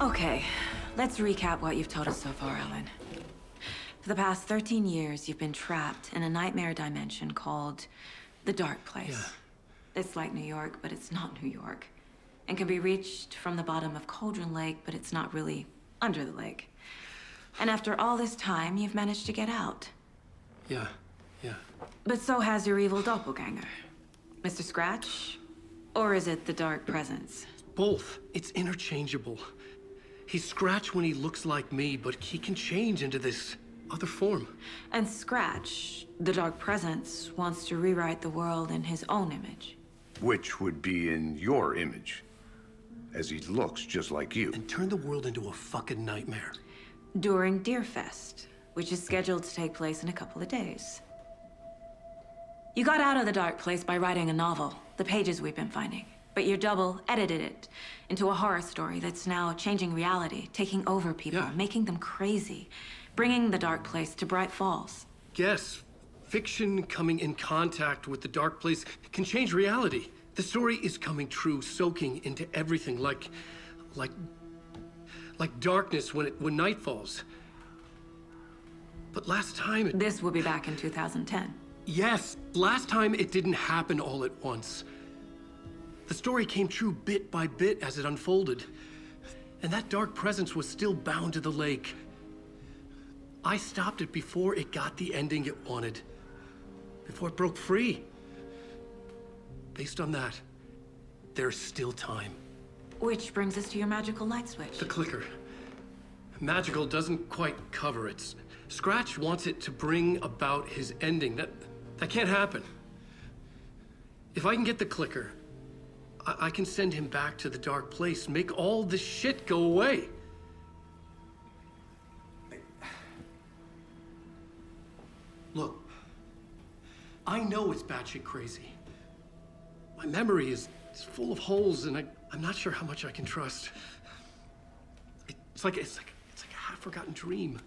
Okay, let's recap what you've told us so far, Ellen. For the past 13 years, you've been trapped in a nightmare dimension called the Dark Place. Yeah. It's like New York, but it's not New York. And can be reached from the bottom of Cauldron Lake, but it's not really under the lake. And after all this time, you've managed to get out. Yeah. But so has your evil doppelganger. Mr. Scratch? Or is it the Dark Presence? Both. It's interchangeable. He's Scratch when he looks like me, but he can change into this other form. And Scratch, the Dark Presence, wants to rewrite the world in his own image. Which would be in your image, as he looks just like you. And turn the world into a fucking nightmare. During Deerfest, which is scheduled to take place in a couple of days. You got out of the Dark Place by writing a novel, the pages we've been finding. But your double edited it into a horror story that's now changing reality, taking over people, making them crazy, bringing the Dark Place to Bright Falls. Yes, fiction coming in contact with the Dark Place can change reality. The story is coming true, soaking into everything like darkness when night falls. But last time This will be back in 2010. Yes, last time it didn't happen all at once. The story came true bit by bit as it unfolded. And that dark presence was still bound to the lake. I stopped it before it got the ending it wanted. Before it broke free. Based on that, there's still time. Which brings us to your magical light switch. The clicker. Magical doesn't quite cover it. Scratch wants it to bring about his ending. That can't happen. If I can get the clicker, I can send him back to the Dark Place, make all this shit go away. Look, I know it's batshit crazy. My memory is full of holes, and I'm not sure how much I can trust. It's like a half-forgotten dream.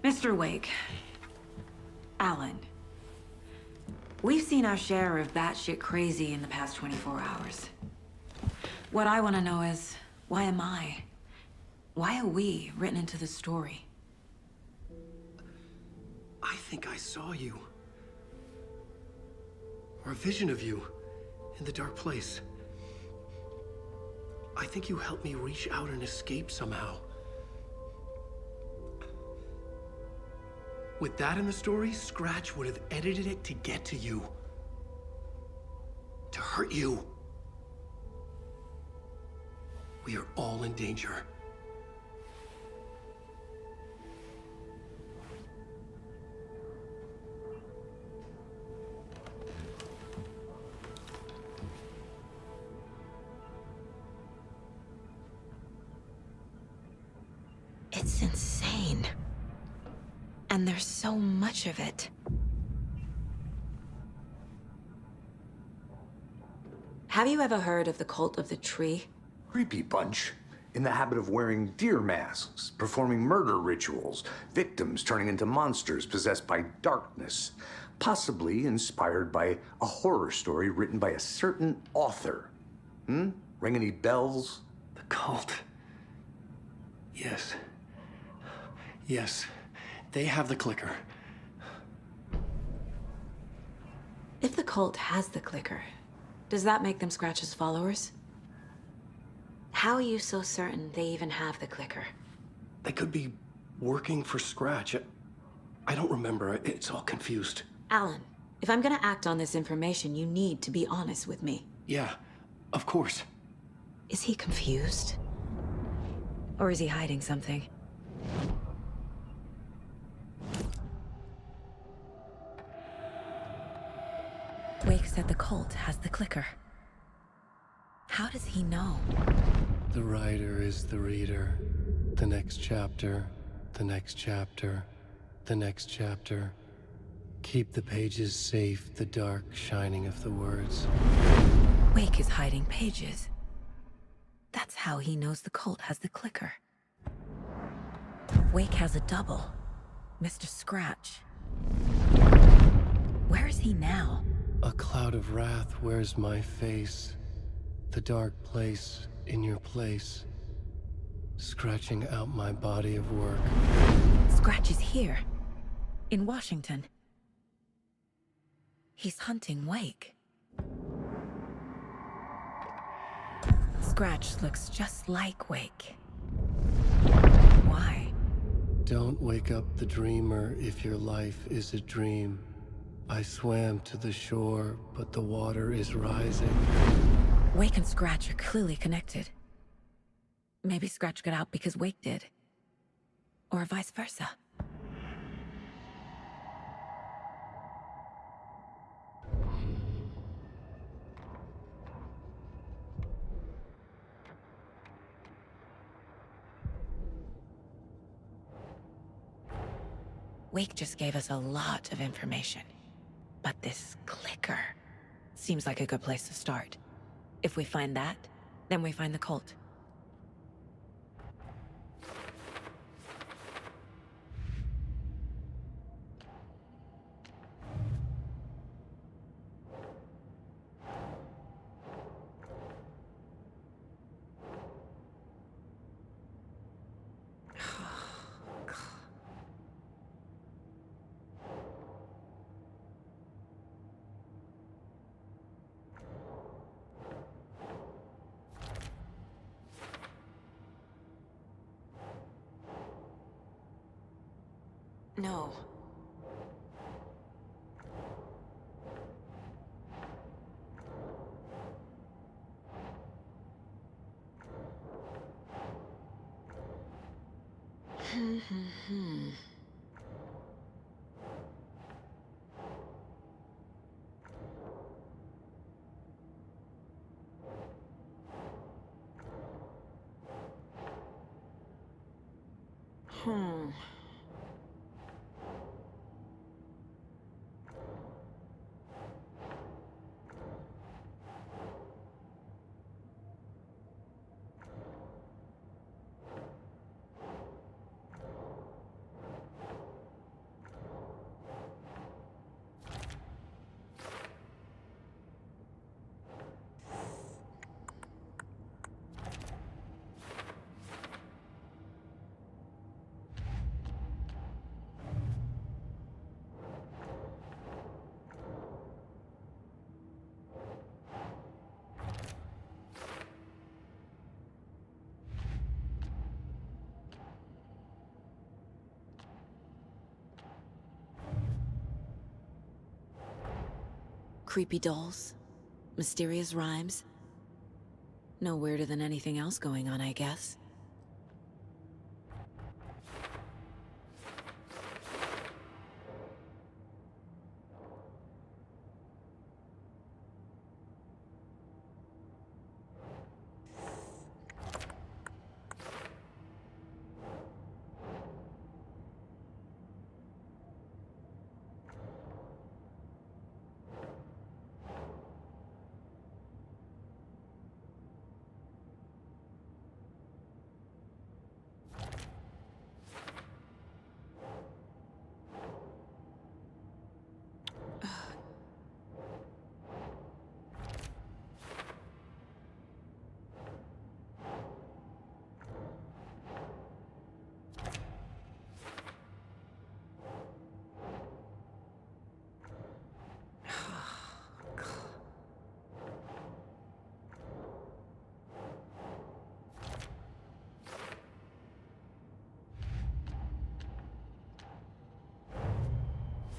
Mr. Wake, Alan, we've seen our share of batshit crazy in the past 24 hours. What I want to know is, why am I? Why are we written into the story? I think I saw you. Or a vision of you in the Dark Place. I think you helped me reach out and escape somehow. With that in the story, Scratch would have edited it to get to you. To hurt you. We are all in danger. It's insane. And there's so much of it. Have you ever heard of the Cult of the Tree? Creepy bunch. In the habit of wearing deer masks, performing murder rituals, victims turning into monsters possessed by darkness, possibly inspired by a horror story written by a certain author. Ring any bells? The cult. Yes. They have the clicker. If the cult has the clicker, does that make them Scratch's followers? How are you so certain they even have the clicker? They could be working for Scratch. I don't remember. It's all confused. Alan, if I'm gonna act on this information, you need to be honest with me. Yeah, of course. Is he confused? Or is he hiding something? Wake said the cult has the clicker. How does he know? The writer is the reader. The next chapter, the next chapter, the next chapter. Keep the pages safe, the dark shining of the words. Wake is hiding pages. That's how he knows the cult has the clicker. Wake has a double. Mr. Scratch. Where is he now? A cloud of wrath wears my face. The dark place in your place. Scratching out my body of work. Scratch is here. In Washington. He's hunting Wake. Scratch looks just like Wake. Why? Don't wake up the dreamer if your life is a dream. I swam to the shore, but the water is rising. Wake and Scratch are clearly connected. Maybe Scratch got out because Wake did. Or vice versa. Wake just gave us a lot of information. But this clicker seems like a good place to start. If we find that, then we find the cult. No. Creepy dolls, mysterious rhymes. No weirder than anything else going on, I guess.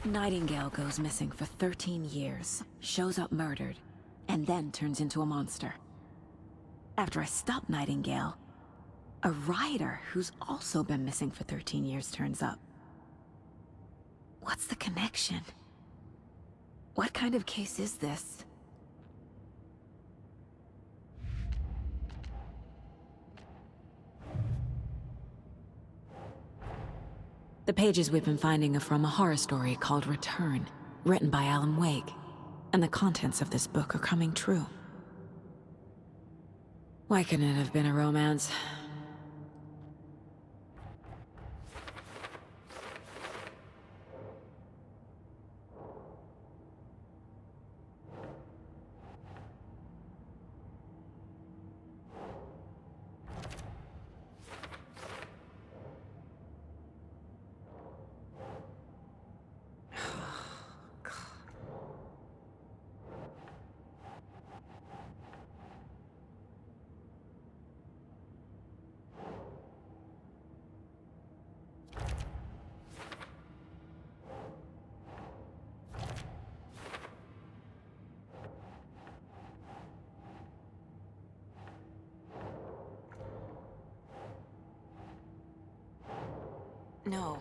Nightingale goes missing for 13 years, shows up murdered, and then turns into a monster. After I stop Nightingale, a rider who's also been missing for 13 years turns up. What's the connection? What kind of case is this? The pages we've been finding are from a horror story called Return, written by Alan Wake, and the contents of this book are coming true. Why couldn't it have been a romance? No.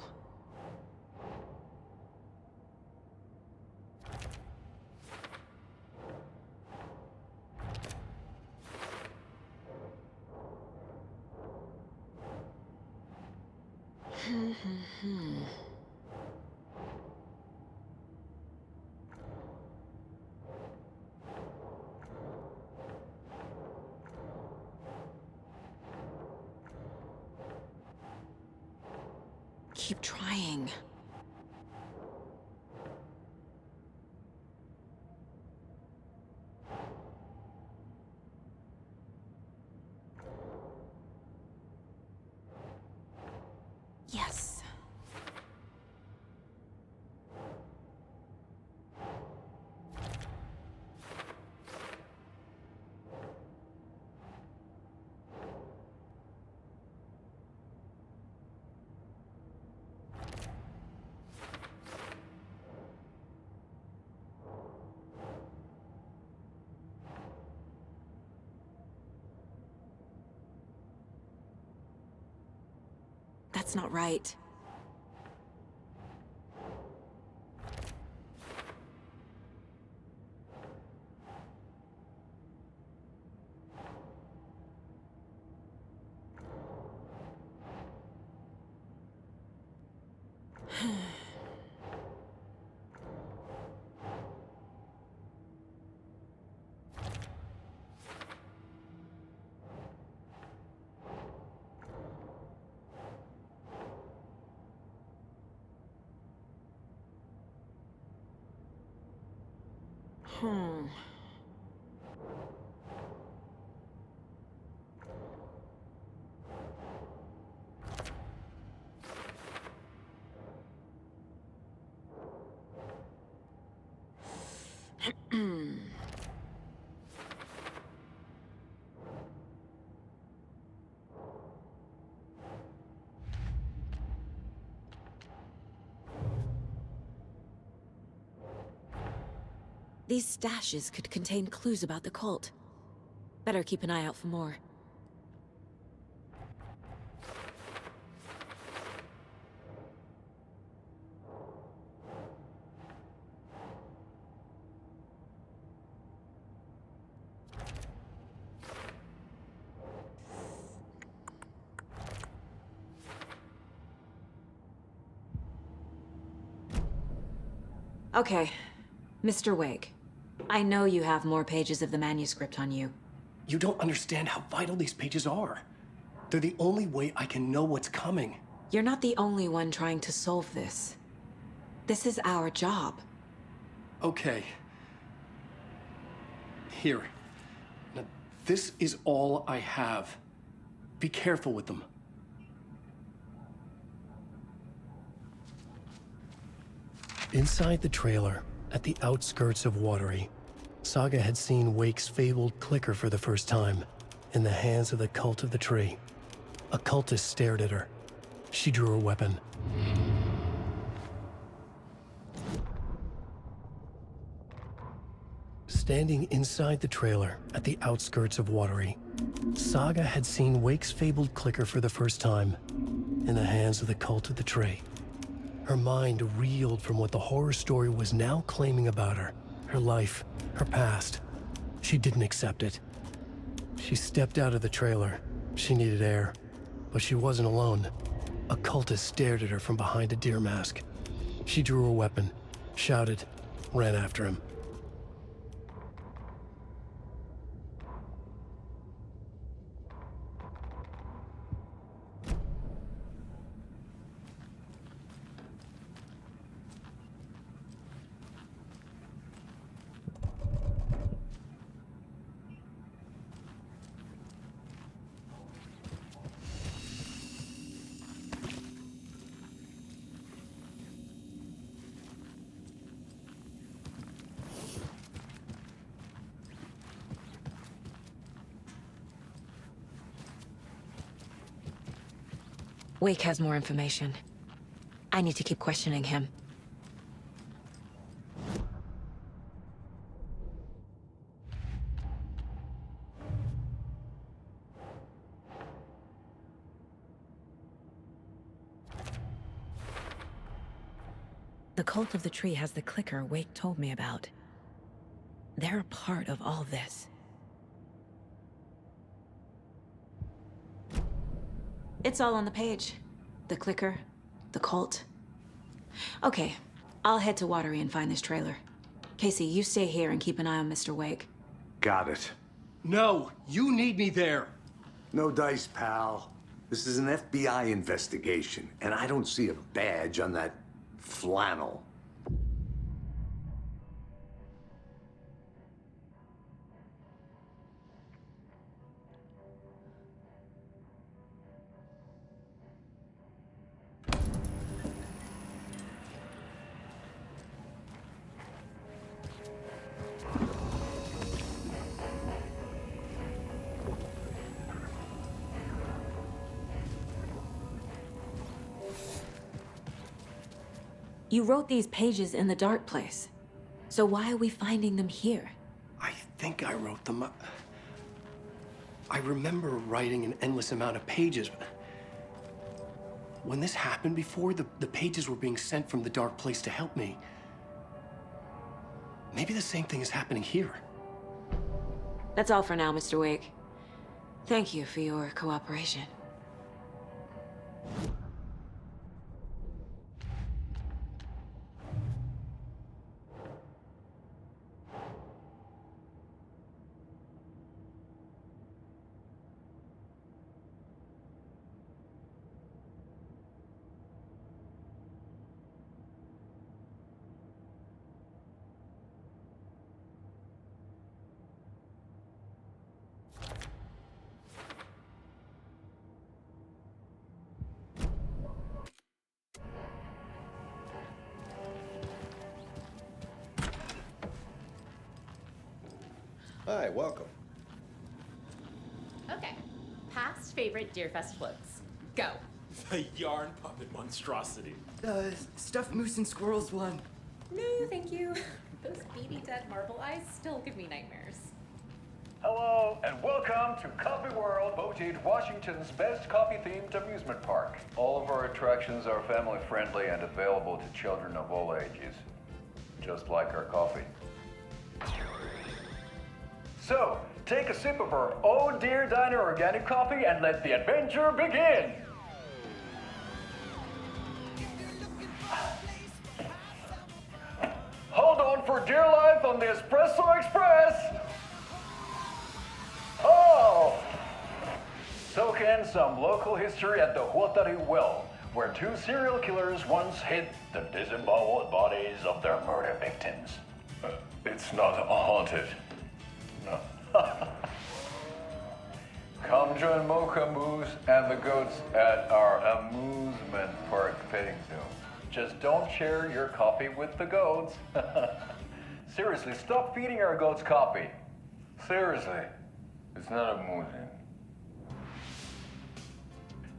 Keep trying. Yes. That's not right. Hmm. These stashes could contain clues about the cult. Better keep an eye out for more. Okay, Mr. Wake. I know you have more pages of the manuscript on you. You don't understand how vital these pages are. They're the only way I can know what's coming. You're not the only one trying to solve this. This is our job. Okay. Here. Now, this is all I have. Be careful with them. Inside the trailer, at the outskirts of Watery, Saga had seen Wake's fabled clicker for the first time, in the hands of the Cult of the Tree. A cultist stared at her. She drew her weapon. Standing inside the trailer, at the outskirts of Watery, Saga had seen Wake's fabled clicker for the first time, in the hands of the Cult of the Tree. Her mind reeled from what the horror story was now claiming about her. Her life, her past. She didn't accept it. She stepped out of the trailer. She needed air. But she wasn't alone. A cultist stared at her from behind a deer mask. She drew her weapon, shouted, ran after him. Wake has more information. I need to keep questioning him. The cult of the tree has the clicker Wake told me about. They're a part of all this. It's all on the page. The clicker, the cult. Okay, I'll head to Watery and find this trailer. Casey, you stay here and keep an eye on Mr. Wake. Got it. No, you need me there. No dice, pal. This is an FBI investigation, and I don't see a badge on that flannel. You wrote these pages in the dark place. So why are we finding them here? I think I wrote them up. I remember writing an endless amount of pages. When this happened before, the pages were being sent from the dark place to help me. Maybe the same thing is happening here. That's all for now, Mr. Wake. Thank you for your cooperation. Hi, welcome. Okay. Past favorite Deerfest floats. Go. The yarn puppet monstrosity. Stuffed moose and squirrels one. No, thank you. Those beady dead marble eyes still give me nightmares. Hello, and welcome to Coffee World, voted Washington's best coffee-themed amusement park. All of our attractions are family-friendly and available to children of all ages, just like our coffee. So, take a sip of our Oh Dear Diner organic coffee and let the adventure begin! Hold on for dear life on the Espresso Express! Oh! Soak in some local history at the Huatari Well, where two serial killers once hid the disemboweled bodies of their murder victims. It's not haunted. No. Come join Mocha Moose and the goats at our amusement park petting zoo. Just don't share your coffee with the goats. Seriously, stop feeding our goats coffee. Seriously, it's not amusing.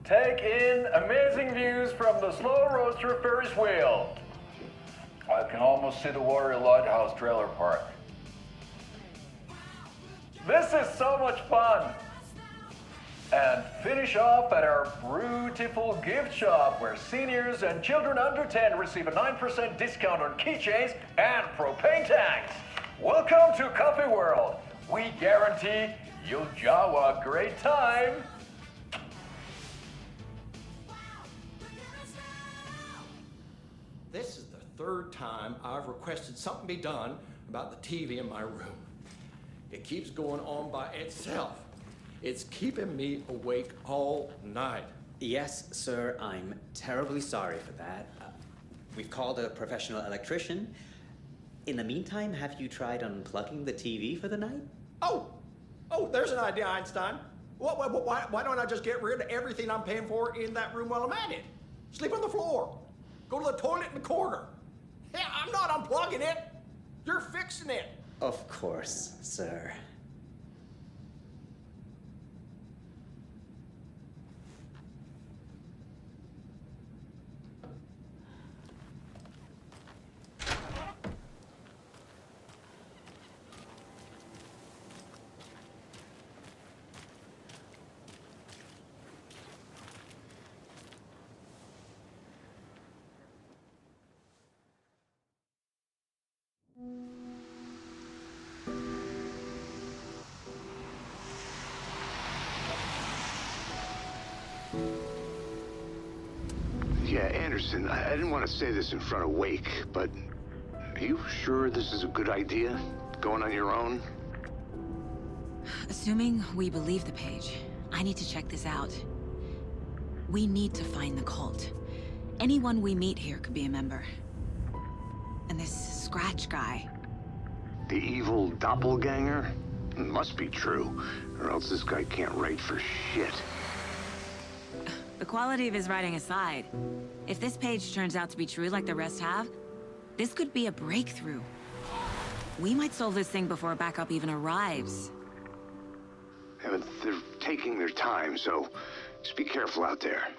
Take in amazing views from the Slow Roaster Ferris wheel. I can almost see the Watery Lighthouse trailer park. This is so much fun! And finish off at our beautiful gift shop where seniors and children under 10 receive a 9% discount on keychains and propane tanks. Welcome to Coffee World. We guarantee you'll jaw a great time. This is the third time I've requested something be done about the TV in my room. It keeps going on by itself. It's keeping me awake all night. Yes, sir, I'm terribly sorry for that. We've called a professional electrician. In the meantime, have you tried unplugging the TV for the night? Oh, there's an idea, Einstein. Why don't I just get rid of everything I'm paying for in that room while I'm at it? Sleep on the floor. Go to the toilet in the corner. Yeah, I'm not unplugging it. You're fixing it. Of course, sir. Anderson, I didn't want to say this in front of Wake, but are you sure this is a good idea? Going on your own? Assuming we believe the page, I need to check this out. We need to find the cult. Anyone we meet here could be a member. And this Scratch guy. The evil doppelganger? Must be true, or else this guy can't write for shit. The quality of his writing aside, if this page turns out to be true like the rest have, this could be a breakthrough. We might solve this thing before backup even arrives. Yeah, but they're taking their time, so just be careful out there.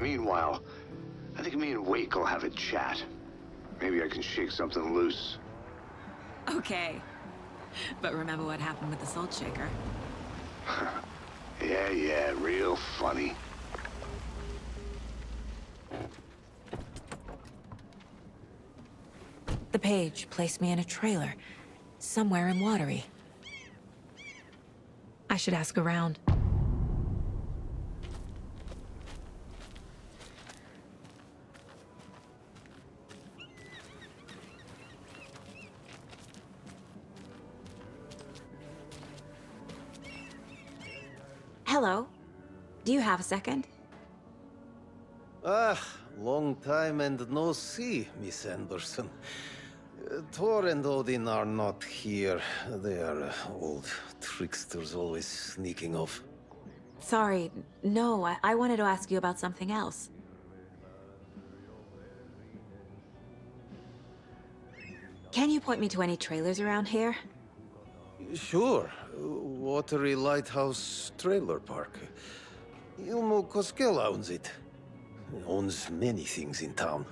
Meanwhile, I think me and Wake will have a chat. Maybe I can shake something loose. Okay. But remember what happened with the salt shaker? Yeah, real funny. The page placed me in a trailer, somewhere in Watery. I should ask around. Hello. Do you have a second? Long time and no see, Miss Anderson. Thor and Odin are not here. They are old tricksters always sneaking off. Sorry, no, I wanted to ask you about something else. Can you point me to any trailers around here? Sure. Watery Lighthouse Trailer Park. Ilmo Koskela owns it. Owns many things in town.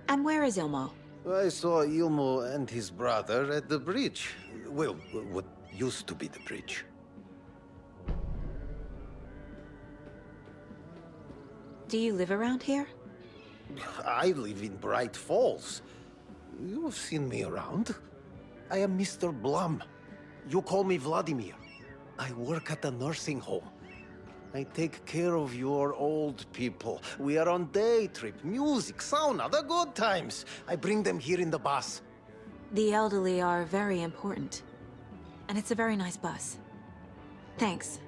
And where is Ilmo? I saw Ilmo and his brother at the bridge. Well, what used to be the bridge. Do you live around here? I live in Bright Falls. You've seen me around. I am Mr. Blum. You call me Vladimir. I work at a nursing home. I take care of your old people. We are on day trip, music, sauna, the good times. I bring them here in the bus. The elderly are very important. And it's a very nice bus. Thanks.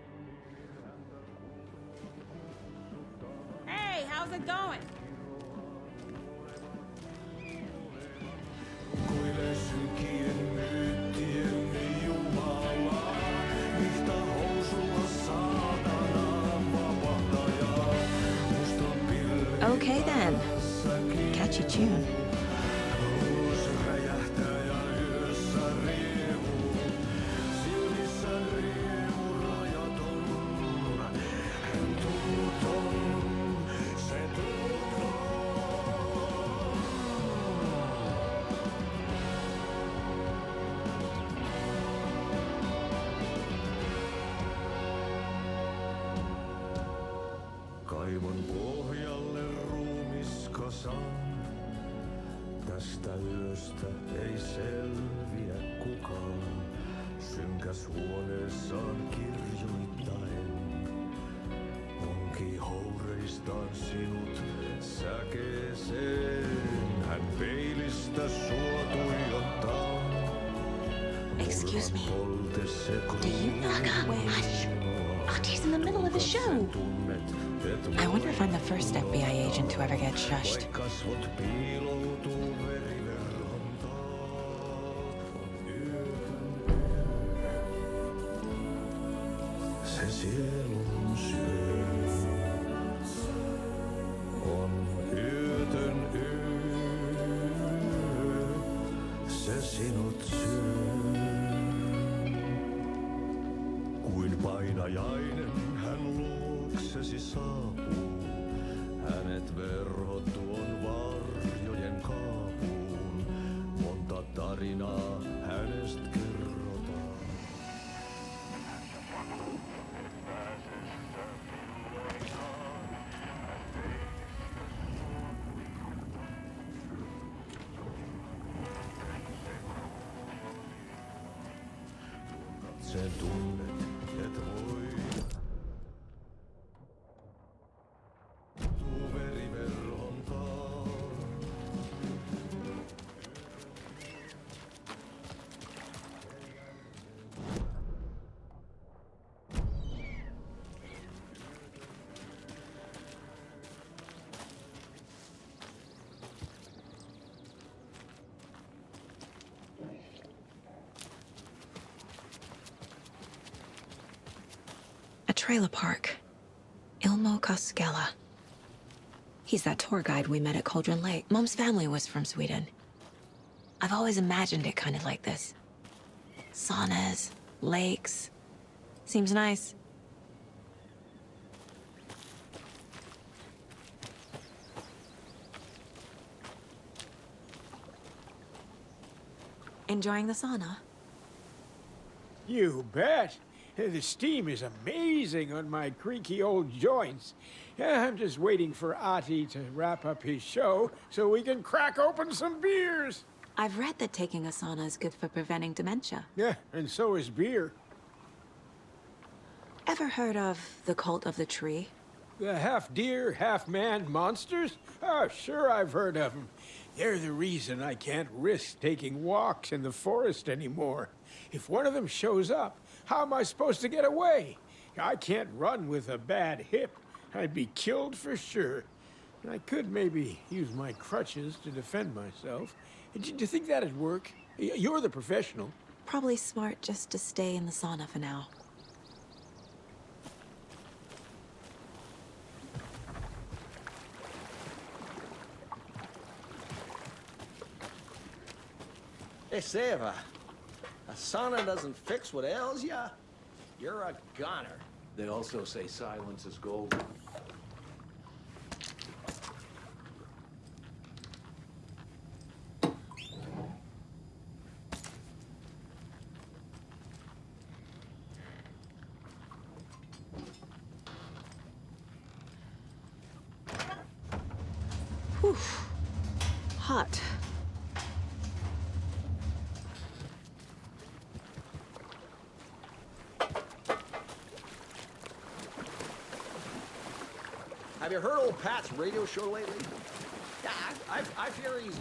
Hey, how's it going? Okay then. Catchy tune. Kaivon pohjalle ruumiskosan. Tästä yöstä ei selviä kukaan. Synkäs huoneessaan kirjoittain. Onki houreistaan sinut säkeeseen. Hän peilistä sua tuijottaa. Excuse me. Do you hush? Auntie in the middle of the show. I wonder if I'm the first FBI agent to ever get shushed. Se sielun syö on yötön yö. Se sinut syö. Kuin painajainen hän luoksesi saapuu. Hänet verhot tuon varjojen kaapuun. Monta tarinaa hänestä kerrotaan. Sen tunnet, et voi. Tuu veriverro trailer park. Ilmo Koskela. He's that tour guide we met at Cauldron Lake. Mom's family was from Sweden. I've always imagined it kind of like this. Saunas, lakes. Seems nice. Enjoying the sauna? You bet. The steam is amazing on my creaky old joints. I'm just waiting for Ati to wrap up his show so we can crack open some beers. I've read that taking a sauna is good for preventing dementia. Yeah, and so is beer. Ever heard of the Cult of the Tree? The half-deer, half-man monsters? Oh, sure I've heard of them. They're the reason I can't risk taking walks in the forest anymore. If one of them shows up, how am I supposed to get away? I can't run with a bad hip. I'd be killed for sure. I could maybe use my crutches to defend myself. Do you think that'd work? You're the professional. Probably smart just to stay in the sauna for now. Hey, say if a sauna doesn't fix what ails ya, you're a goner. They also say silence is golden. Whew. Hot. Have you heard old Pat's radio show lately? Yeah, I fear he's...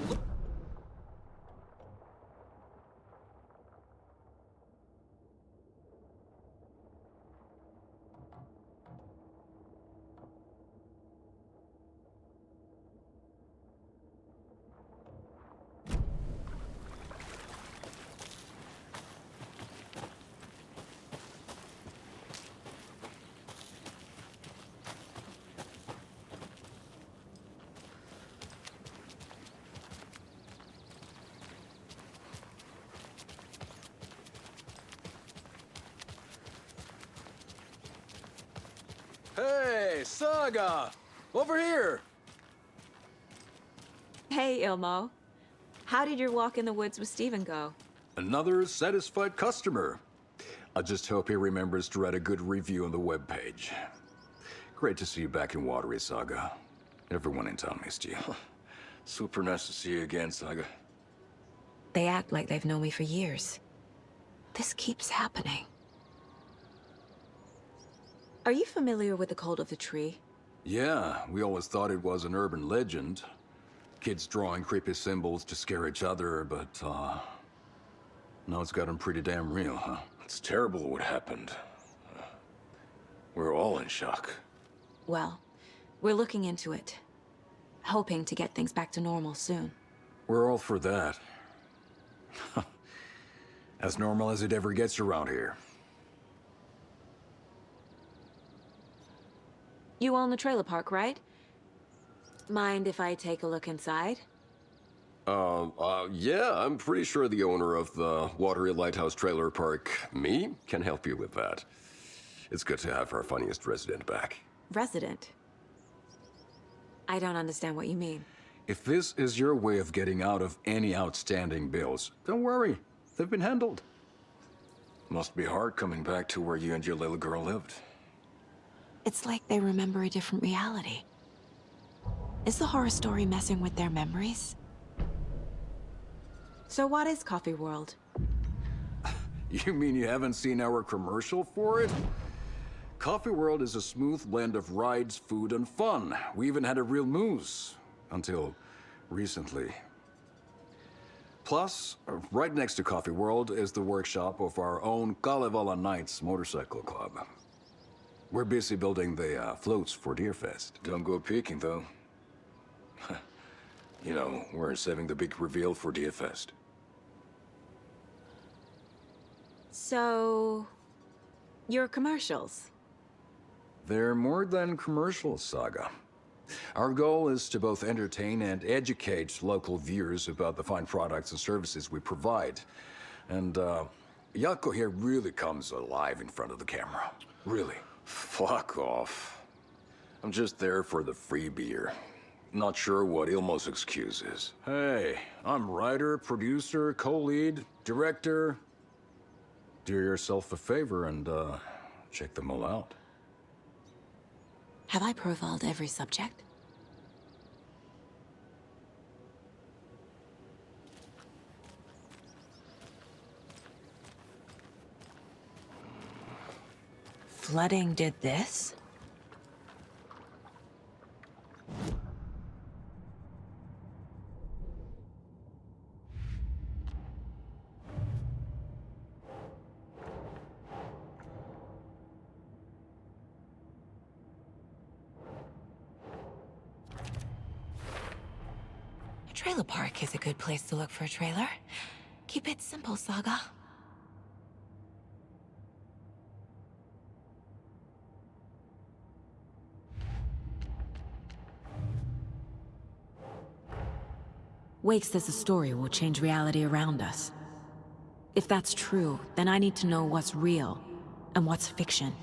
Hey, Saga! Over here! Hey, Ilmo. How did your walk in the woods with Steven go? Another satisfied customer. I just hope he remembers to write a good review on the webpage. Great to see you back in Watery, Saga. Everyone in town missed you. Super nice to see you again, Saga. They act like they've known me for years. This keeps happening. Are you familiar with the Cult of the Tree? Yeah, we always thought it was an urban legend. Kids drawing creepy symbols to scare each other, but, now it's gotten pretty damn real, huh? It's terrible what happened. We're all in shock. Well, we're looking into it. Hoping to get things back to normal soon. We're all for that. As normal as it ever gets around here. You own the trailer park, right? Mind if I take a look inside? Yeah, I'm pretty sure the owner of the Watery Lighthouse Trailer Park, me, can help you with that. It's good to have our funniest resident back. Resident? I don't understand what you mean. If this is your way of getting out of any outstanding bills, don't worry. They've been handled. Must be hard coming back to where you and your little girl lived. It's like they remember a different reality. Is the horror story messing with their memories? So what is Coffee World? You mean you haven't seen our commercial for it? Coffee World is a smooth blend of rides, food, and fun. We even had a real moose. Until recently. Plus, right next to Coffee World is the workshop of our own Kalevala Knights Motorcycle Club. We're busy building the floats for Deerfest. Don't go peeking, though. You know, we're saving the big reveal for Deerfest. So... your commercials? They're more than commercial, Saga. Our goal is to both entertain and educate local viewers about the fine products and services we provide. And, Yako here really comes alive in front of the camera. Really. Fuck off. I'm just there for the free beer. Not sure what Ilmo's excuse is. Hey, I'm writer, producer, co-lead, director. Do yourself a favor and, check them all out. Have I profiled every subject? Flooding did this? A trailer park is a good place to look for a trailer. Keep it simple, Saga. Wake says the story will change reality around us. If that's true, then I need to know what's real and what's fiction.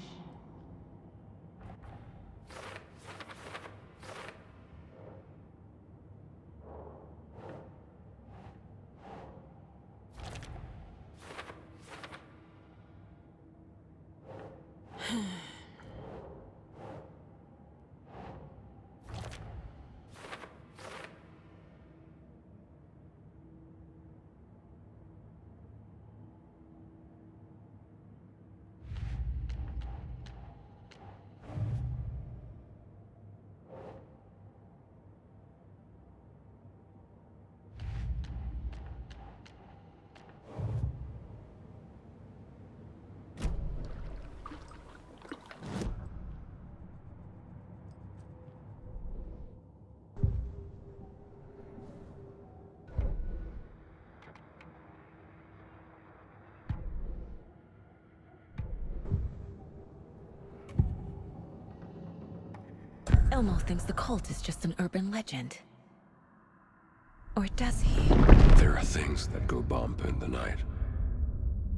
Elmo thinks the cult is just an urban legend. Or does he? There are things that go bump in the night.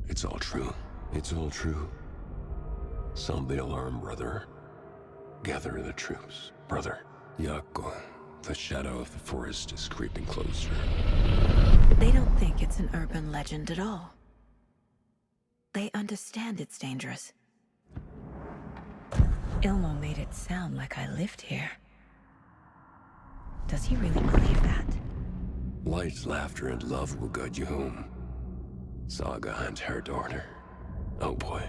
It's all true. It's all true. Sound the alarm, brother. Gather the troops, brother. Yako, the shadow of the forest is creeping closer. They don't think it's an urban legend at all. They understand it's dangerous. Ilmo made it sound like I lived here. Does he really believe that? Light, laughter, and love will guide you home. Saga and her daughter. Oh boy.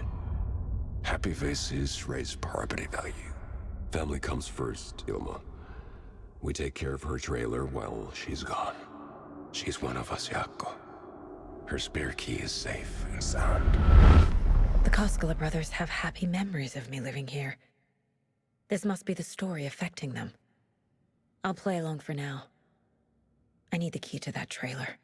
Happy faces raise property value. Family comes first, Ilma. We take care of her trailer while she's gone. She's one of us, Yako. Her spare key is safe and sound. The Koskela brothers have happy memories of me living here. This must be the story affecting them. I'll play along for now. I need the key to that trailer.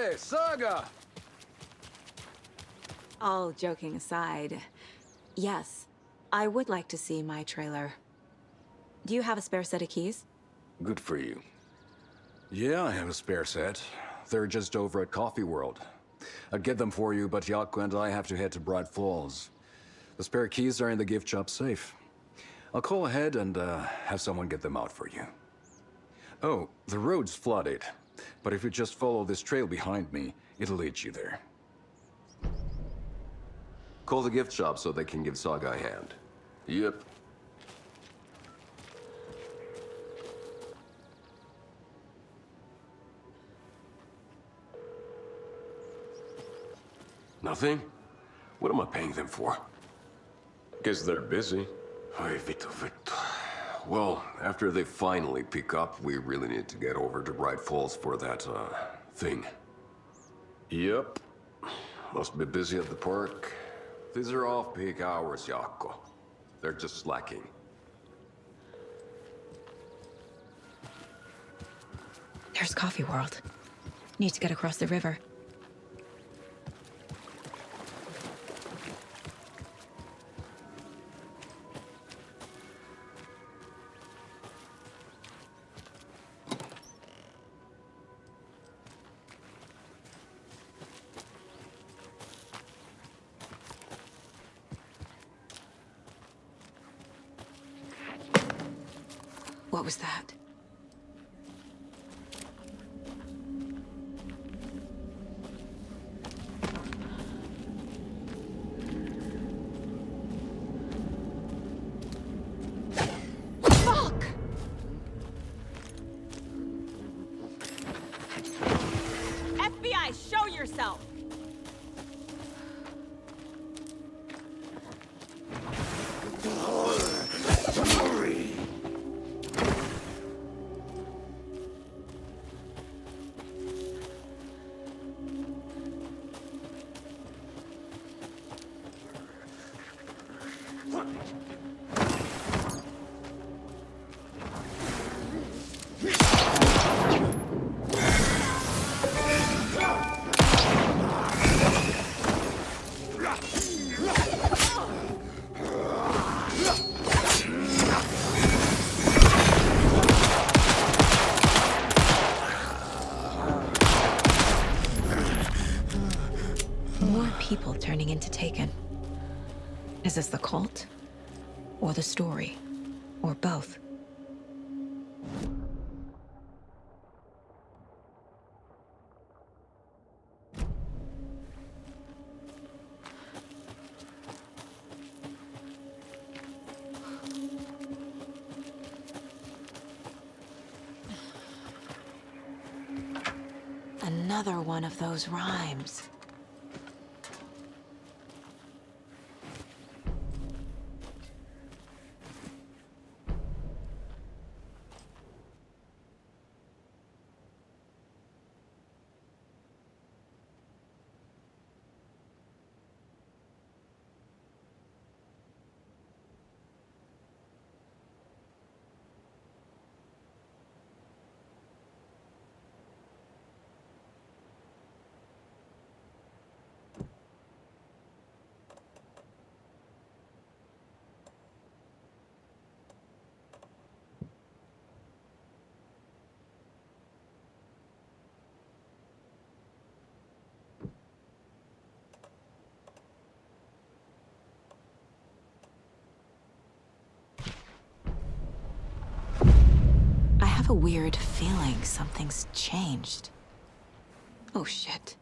Hey, Saga! All joking aside, yes, I would like to see my trailer. Do you have a spare set of keys? Good for you. Yeah, I have a spare set. They're just over at Coffee World. I'd get them for you, but Yaku and I have to head to Bright Falls. The spare keys are in the gift shop safe. I'll call ahead and have someone get them out for you. Oh, the road's flooded, but if you just follow this trail behind me, it'll lead you there. Call the gift shop so they can give Saga a hand. Yep. Nothing? What am I paying them for? Guess they're busy. Ay, Vito. Well, after they finally pick up, we really need to get over to Bright Falls for that, thing. Yep. Must be busy at the park. These are off-peak hours, Jaakko. They're just slacking. There's Coffee World. Need to get across the river. What was that? Fuck! FBI, show yourself! More people turning into Taken. Is this the cult? Or the story? Or both? Another one of those rhymes. I have a weird feeling something's changed. Oh shit.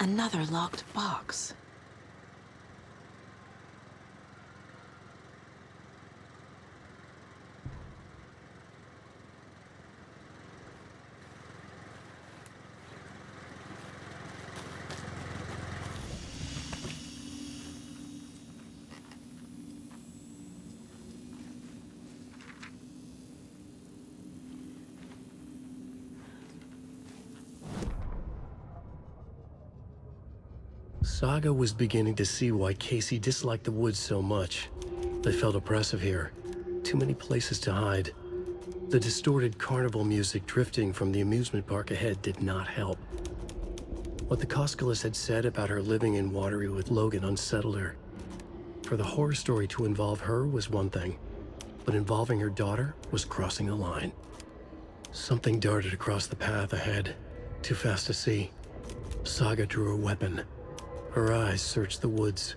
Another locked box. Saga was beginning to see why Casey disliked the woods so much. They felt oppressive here. Too many places to hide. The distorted carnival music drifting from the amusement park ahead did not help. What the Koskalas had said about her living in Watery with Logan unsettled her. For the horror story to involve her was one thing, but involving her daughter was crossing a line. Something darted across the path ahead, too fast to see. Saga drew her weapon. Her eyes searched the woods.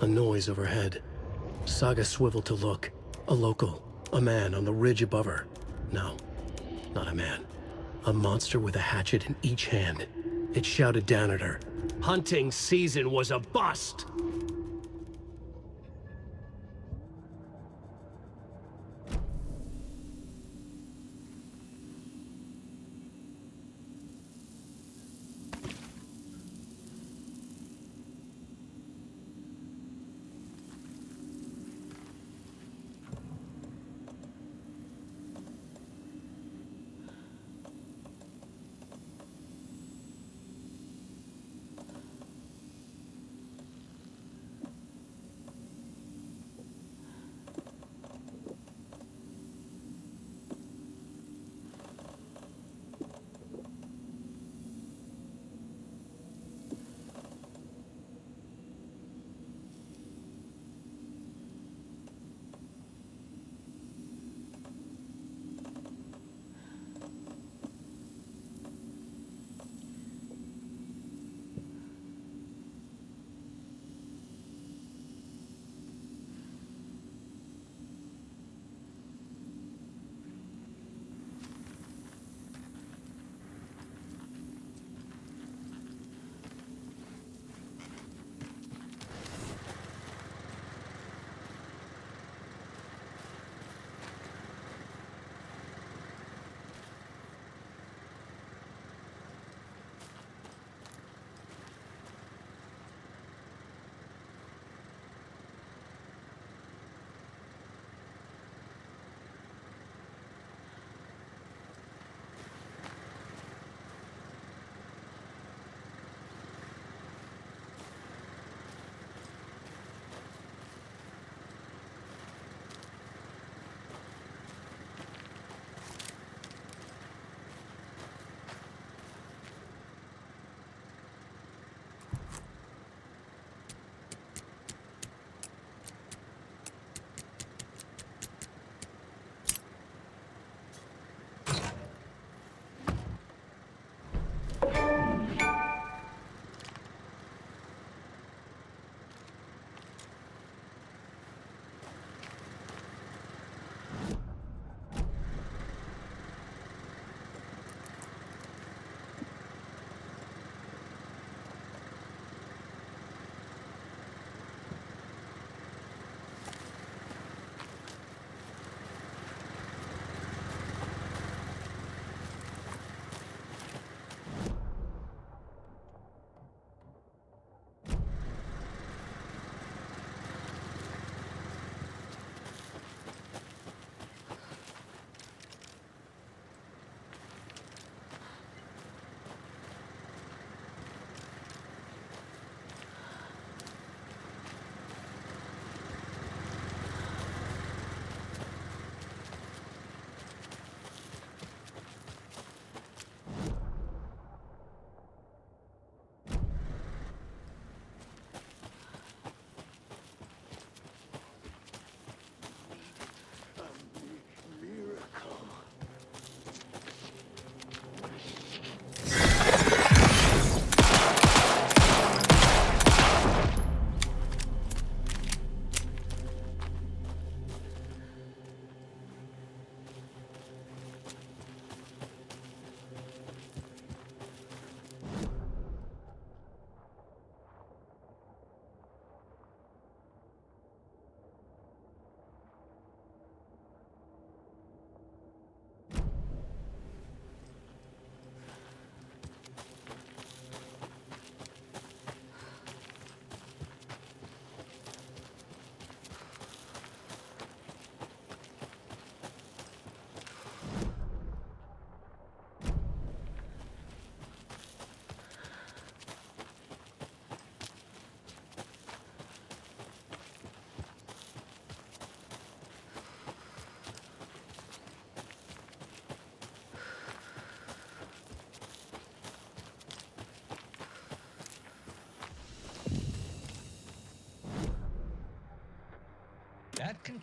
A noise overhead. Saga swiveled to look. A local. A man on the ridge above her. No, not a man. A monster with a hatchet in each hand. It shouted down at her. Hunting season was a bust!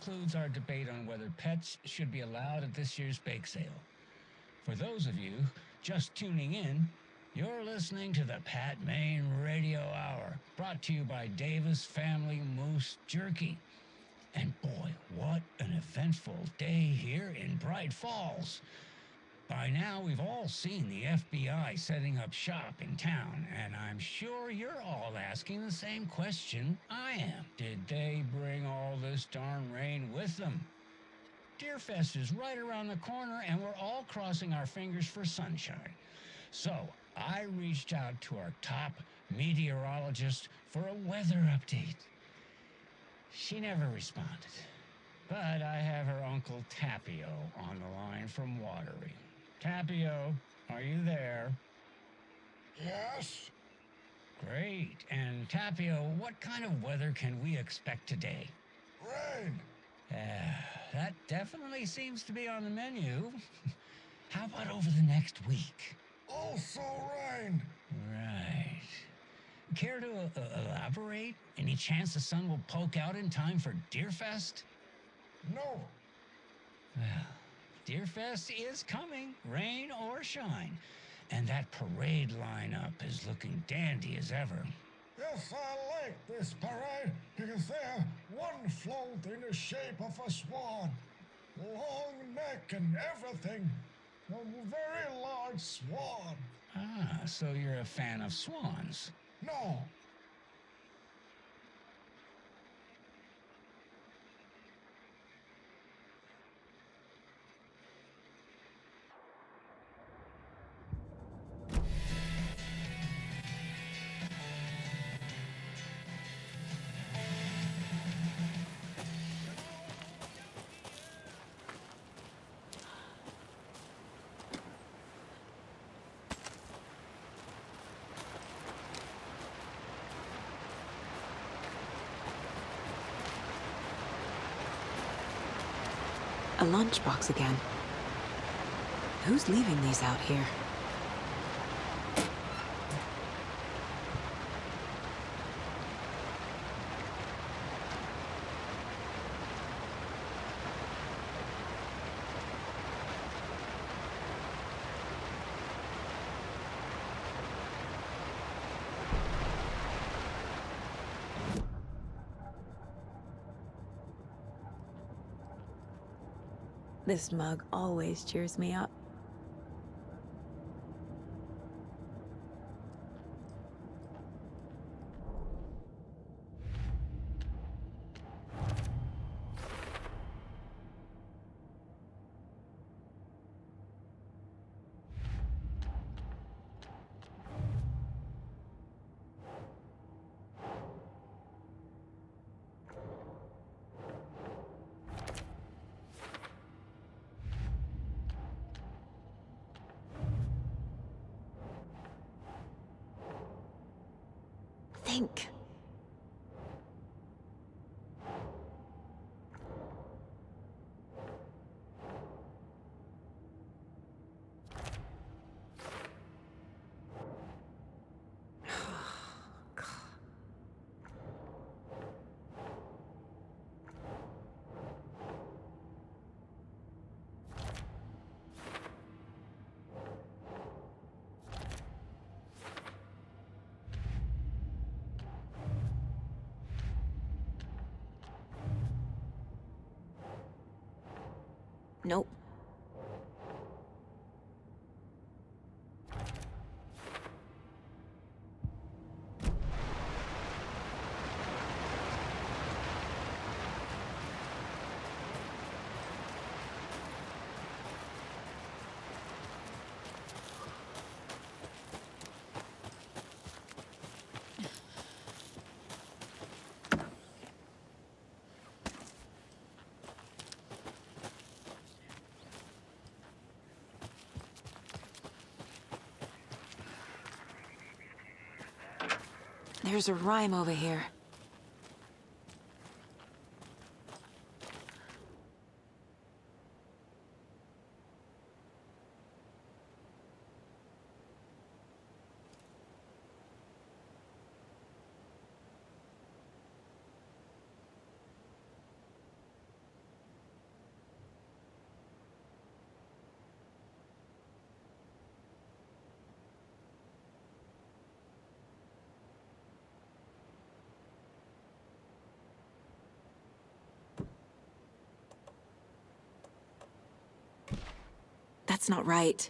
concludes our debate on whether pets should be allowed at this year's bake sale. For those of you just tuning in, you're listening to the Pat Maine Radio Hour, brought to you by Davis Family Moose Jerky. And boy, what an eventful day here in Bright Falls. By now, we've all seen the FBI setting up shop in town, and I'm sure you're all asking the same question I am. Did they bring all this darn rain with them? Deerfest is right around the corner, and we're all crossing our fingers for sunshine. So, I reached out to our top meteorologist for a weather update. She never responded, but I have her Uncle Tapio on the line from Watery. Tapio, are you there? Yes? Great. And Tapio, what kind of weather can we expect today? Rain. That definitely seems to be on the menu. How about over the next week? Also rain. Right. Care to elaborate? Any chance the sun will poke out in time for Deerfest? No. Well, Deerfest is coming, rain or shine. And that parade lineup is looking dandy as ever. Yes, I like this parade because they're one float in the shape of a swan. Long neck and everything. A very large swan. Ah, so you're a fan of swans? No. A lunchbox again. Who's leaving these out here? This mug always cheers me up. Think. Nope. There's a rhyme over here. That's not right.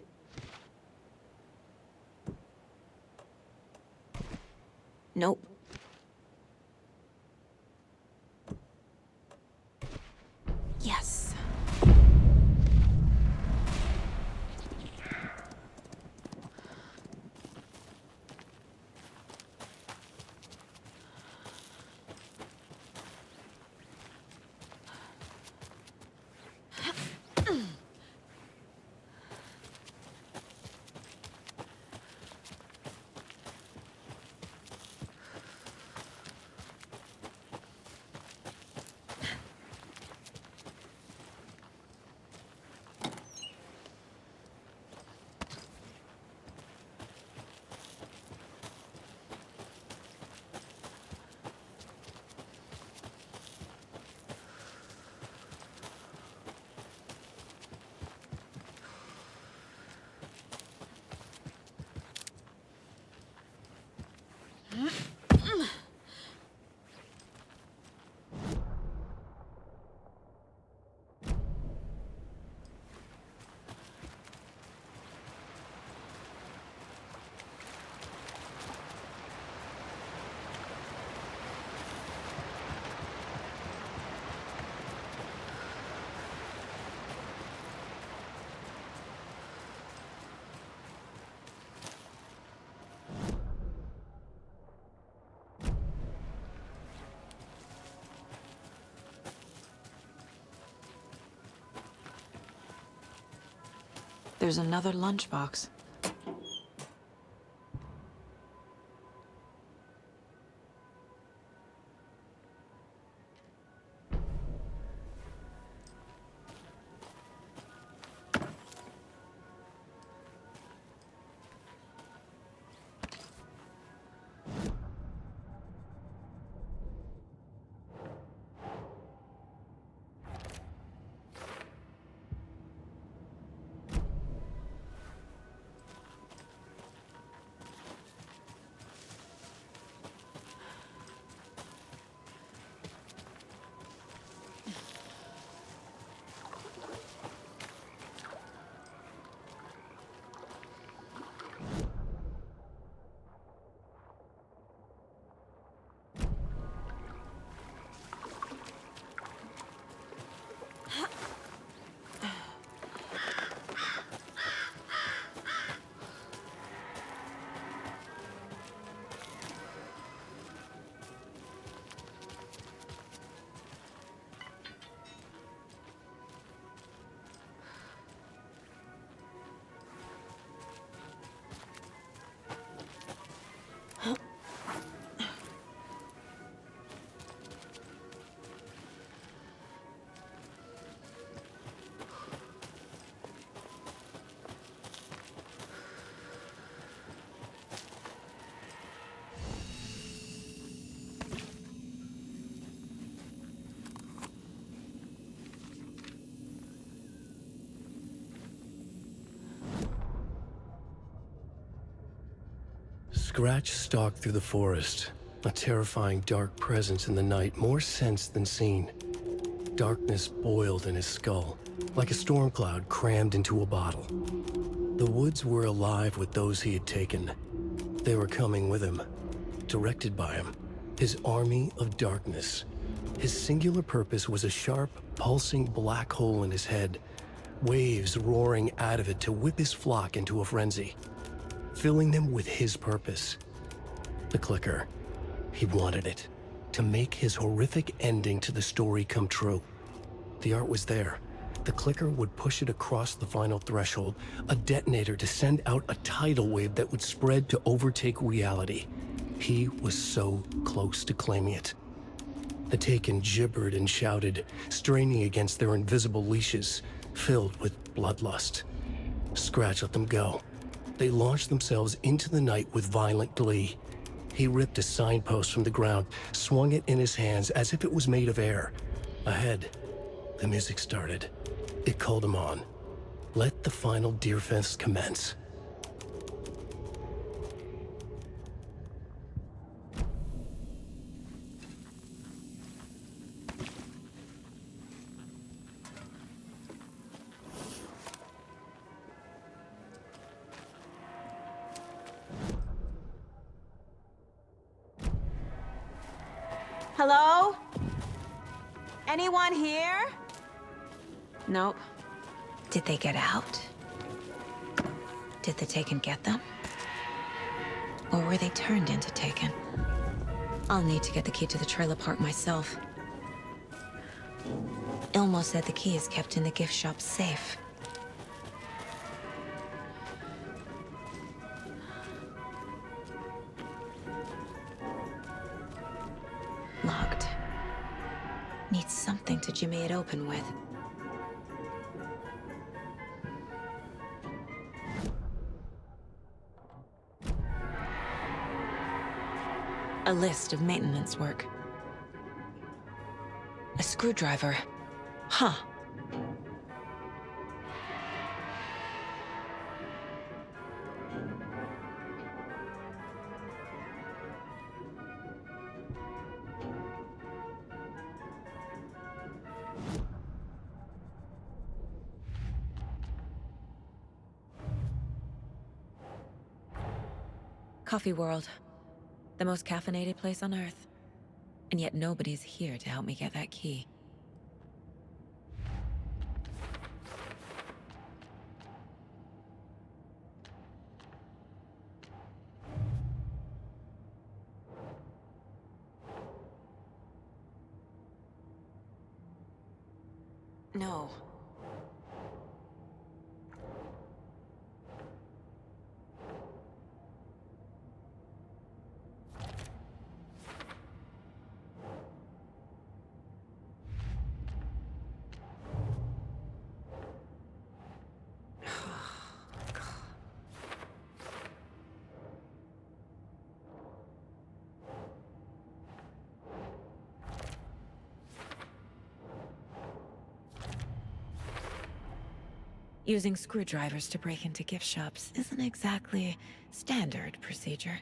Nope. Yes. There's another lunchbox. Scratch stalked through the forest, a terrifying dark presence in the night, more sensed than seen. Darkness boiled in his skull, like a storm cloud crammed into a bottle. The woods were alive with those he had taken. They were coming with him, directed by him, his army of darkness. His singular purpose was a sharp, pulsing black hole in his head, waves roaring out of it to whip his flock into a frenzy, filling them with his purpose. The clicker. He wanted it, to make his horrific ending to the story come true. The art was there. The clicker would push it across the final threshold, a detonator to send out a tidal wave that would spread to overtake reality. He was so close to claiming it. The Taken gibbered and shouted, straining against their invisible leashes, filled with bloodlust. Scratch let them go. They launched themselves into the night with violent glee. He ripped a signpost from the ground, swung it in his hands as if it was made of air. Ahead, the music started. It called him on. Let the final Deer Fest commence. Hello? Anyone here? Nope. Did they get out? Did the Taken get them? Or were they turned into Taken? I'll need to get the key to the trailer park myself. Ilmo said the key is kept in the gift shop safe. Locked. Needs something to jimmy it open with. A list of maintenance work. A screwdriver. Huh. Coffee World. The most caffeinated place on Earth. And yet nobody's here to help me get that key. No. Using screwdrivers to break into gift shops isn't exactly standard procedure.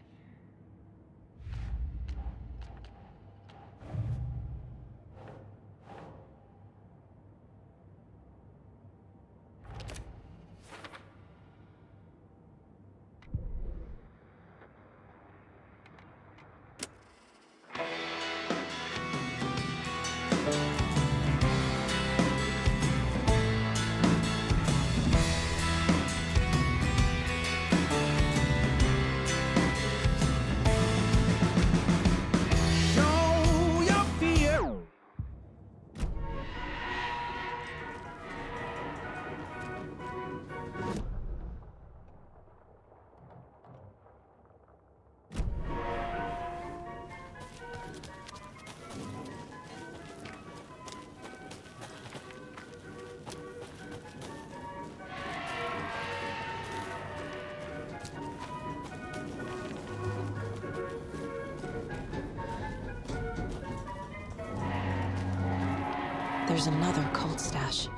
There's another cult stash.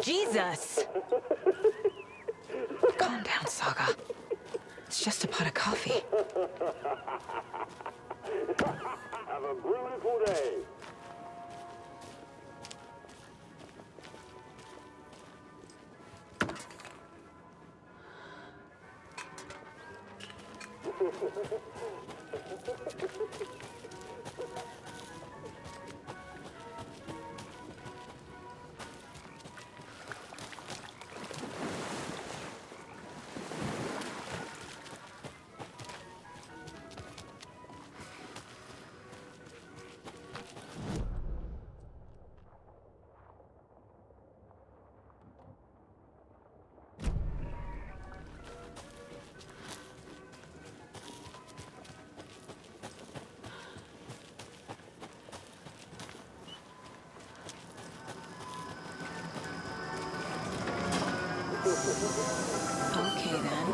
Jesus! Calm down, Saga. It's just a pot of coffee. Have a beautiful day. Okay, then.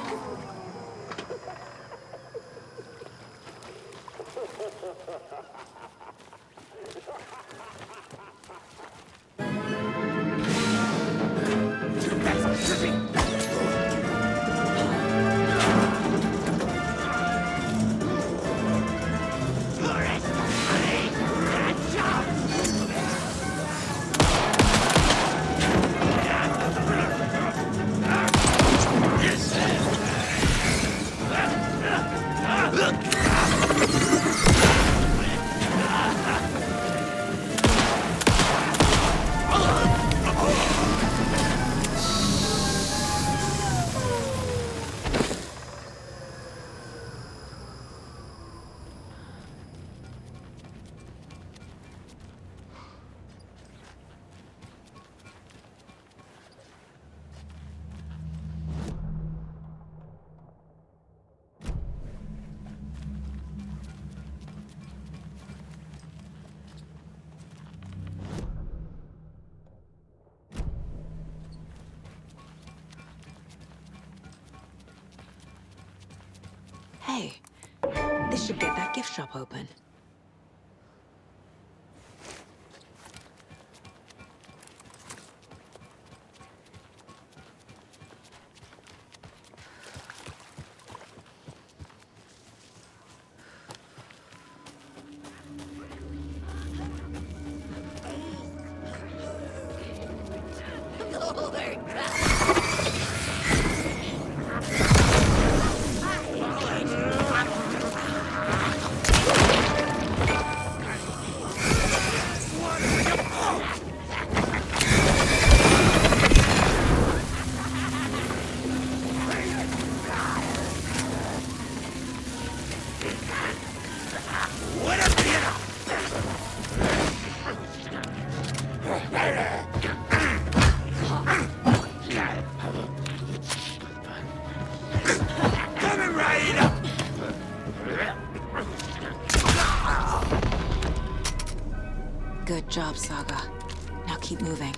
Hey, this should get that gift shop open. Good job, Saga. Now keep moving.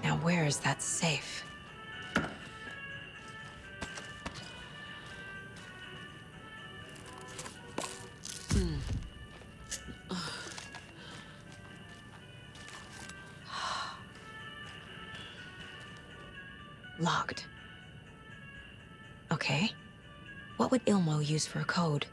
Now where is that safe? Locked. Okay. What would Ilmo use for a code?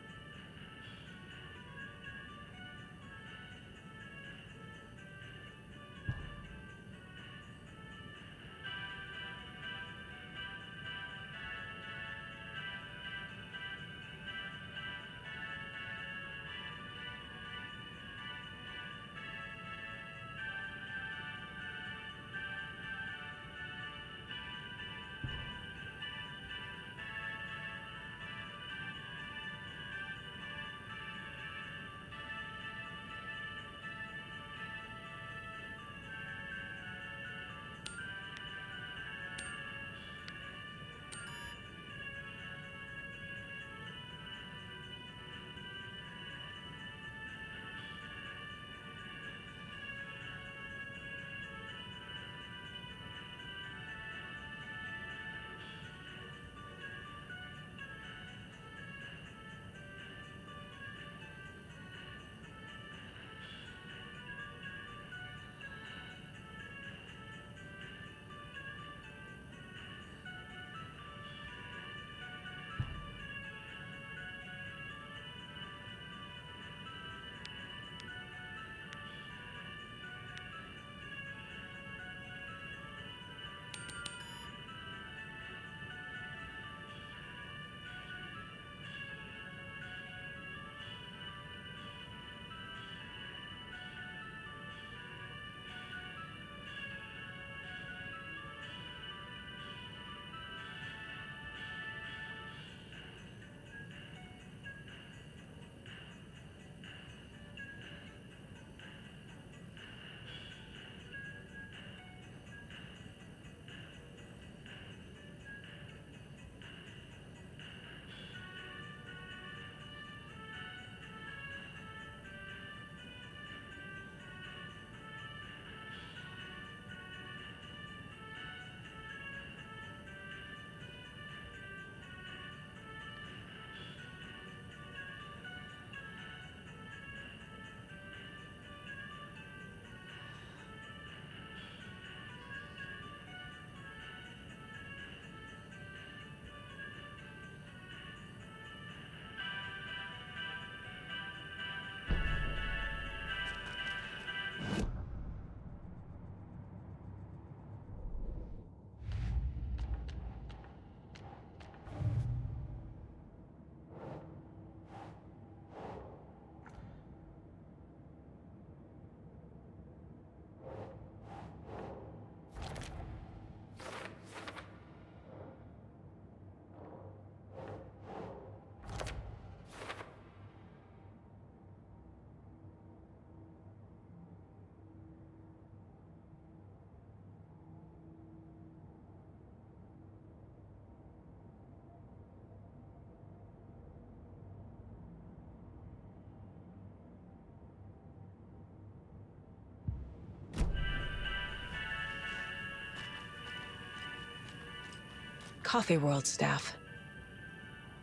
Coffee World staff.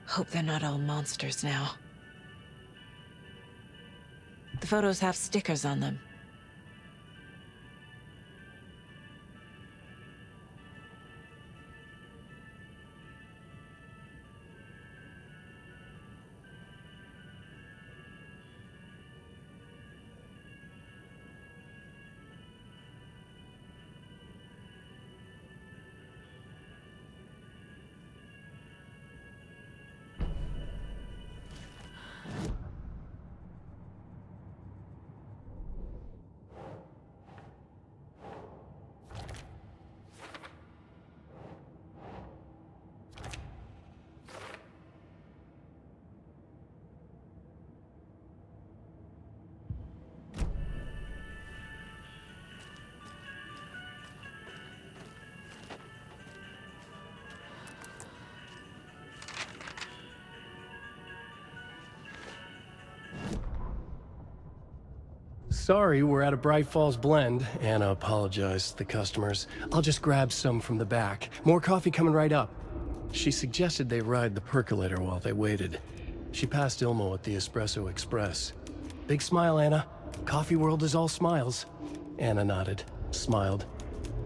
Hope they're not all monsters now. The photos have stickers on them. Sorry, we're at a Bright Falls blend. Anna apologized to the customers. I'll just grab some from the back. More coffee coming right up. She suggested they ride the percolator while they waited. She passed Ilmo at the Espresso Express. Big smile, Anna. Coffee world is all smiles. Anna nodded, smiled.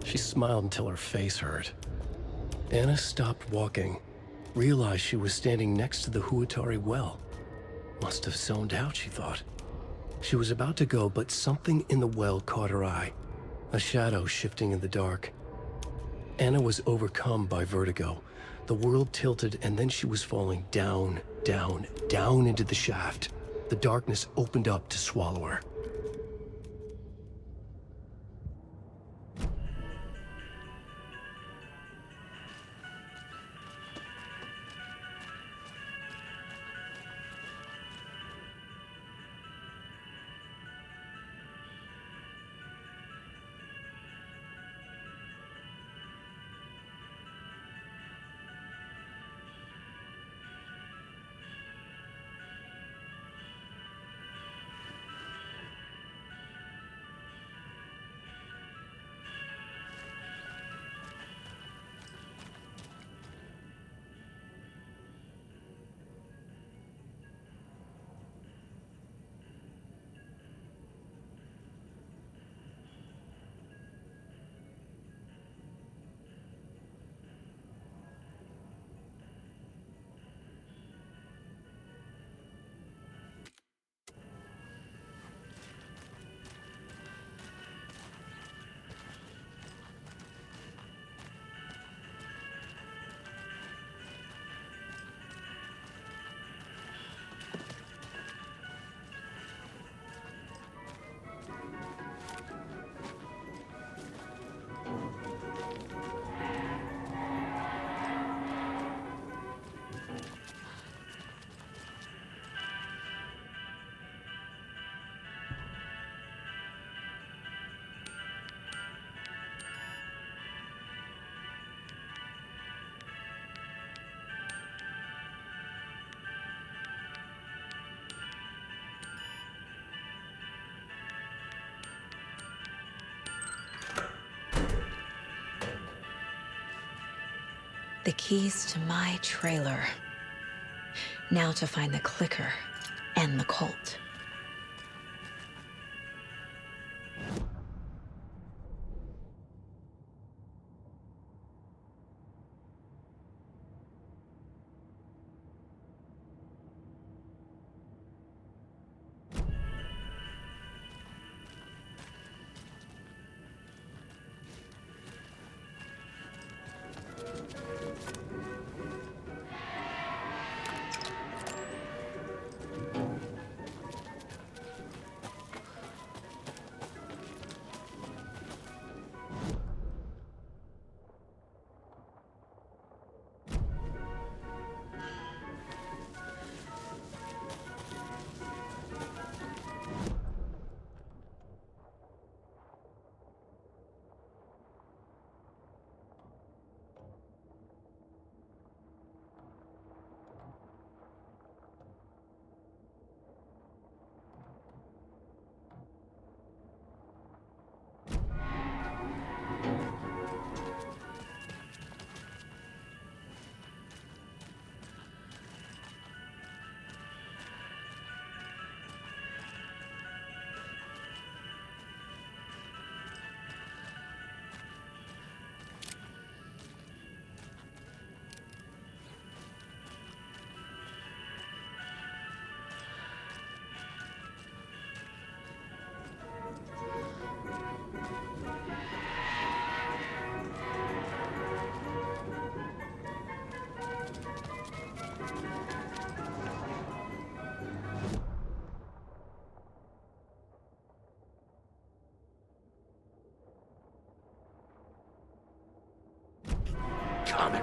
She smiled until her face hurt. Anna stopped walking, realized she was standing next to the Huatari well. Must have zoned out, she thought. She was about to go, but something in the well caught her eye. A shadow shifting in the dark. Anna was overcome by vertigo. The world tilted, and then she was falling down, down, down into the shaft. The darkness opened up to swallow her. The keys to my trailer. Now to find the clicker and the Colt.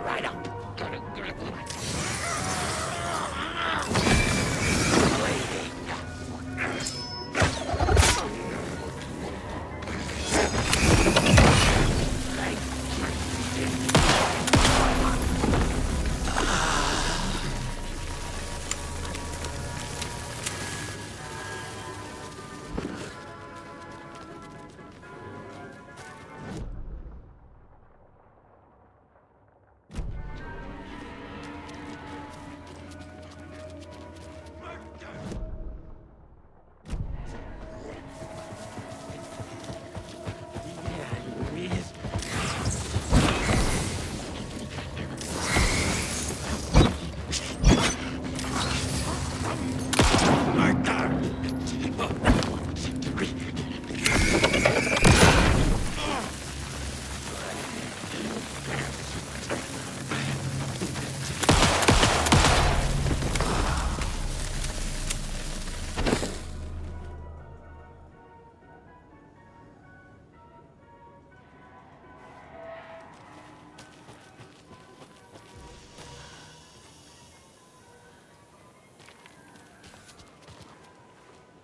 right up.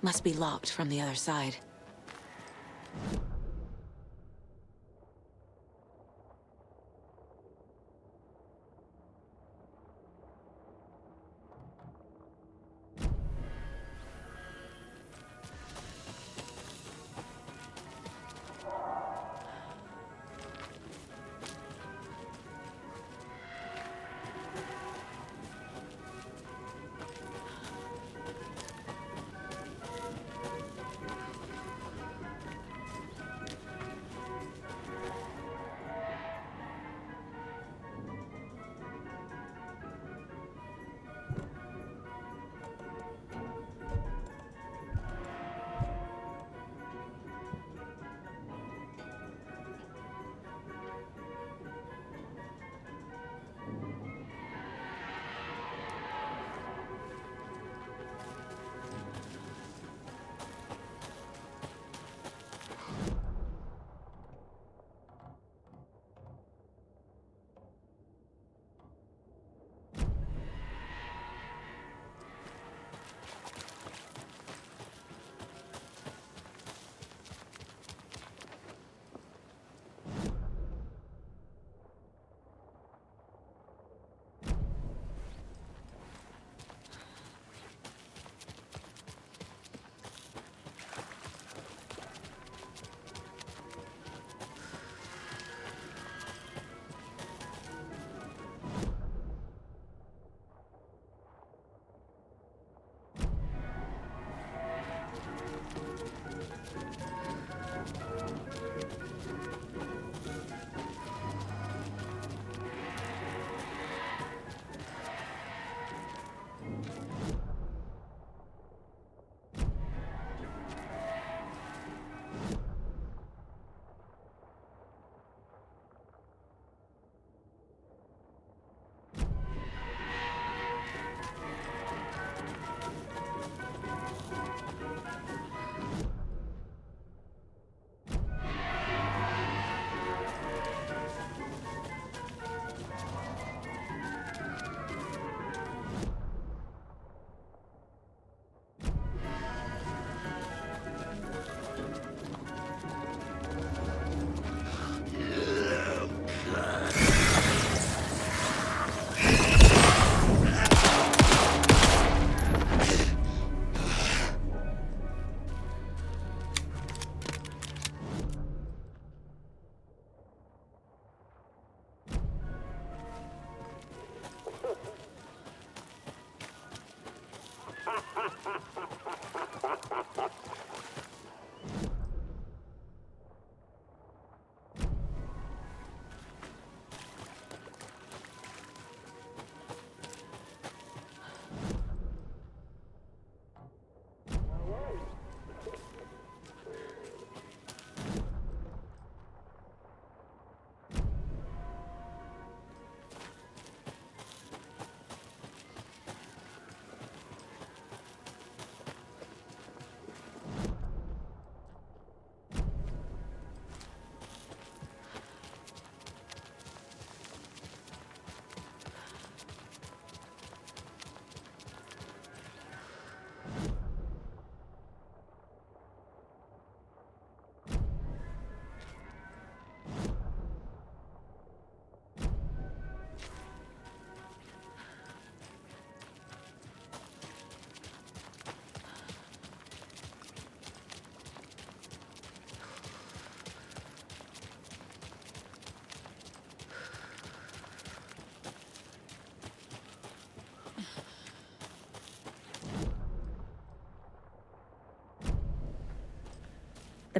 Must be locked from the other side.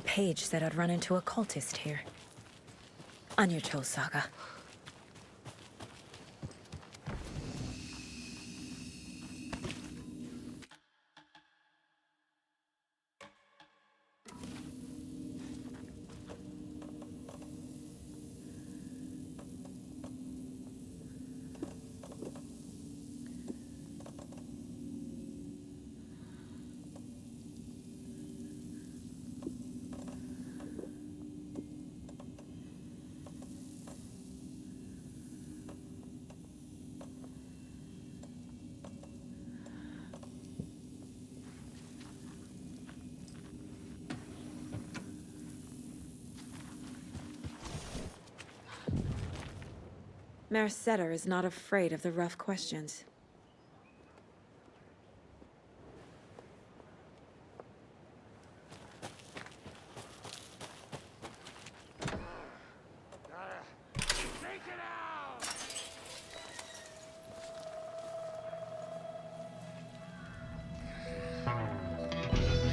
The page said I'd run into a cultist here. On your toes, Saga. Merceder is not afraid of the rough questions.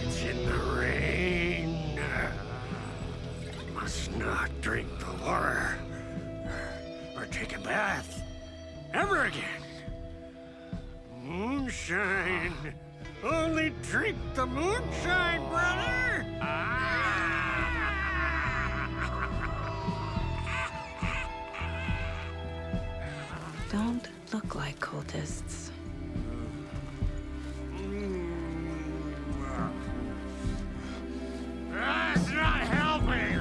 It's in the rain. Must not drink the water. Or take a bath. Ever again. Moonshine. Only drink the moonshine, brother! Don't look like cultists. That's not helping!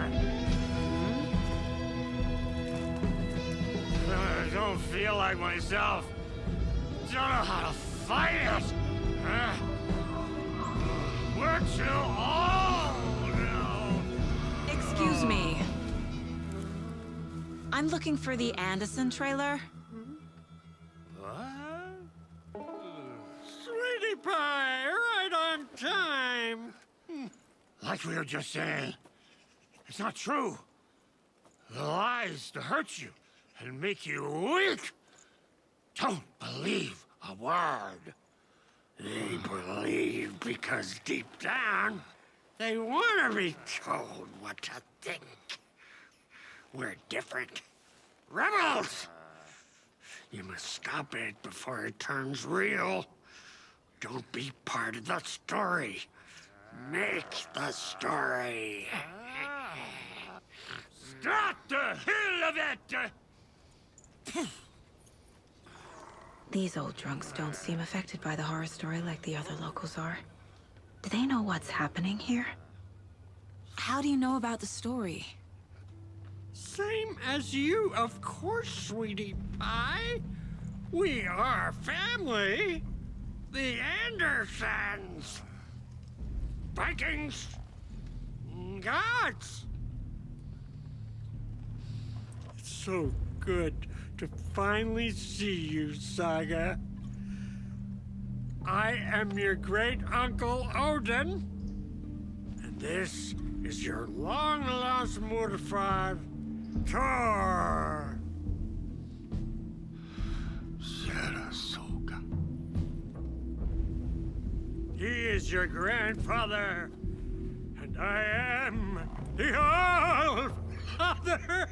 I don't feel like myself. Don't know how to fight it. We're too old now. Excuse me. I'm looking for the Anderson trailer. What? Sweetie pie, right on time. Like we were just saying, it's not true. The lies to hurt you and make you weak. Don't believe a word. They believe because deep down, they want to be told what to think. We're different. Rebels! You must stop it before it turns real. Don't be part of the story. Make the story. Start the hell of it! These old drunks don't seem affected by the horror story like the other locals are. Do they know what's happening here? How do you know about the story? Same as you, of course, sweetie pie. We are family. The Andersons. Vikings. Gods. It's so good to finally see you, Saga. I am your great-uncle Odin. And this is your long-lost mortified Thor. Sarasota. He is your grandfather, and I am the All-Father.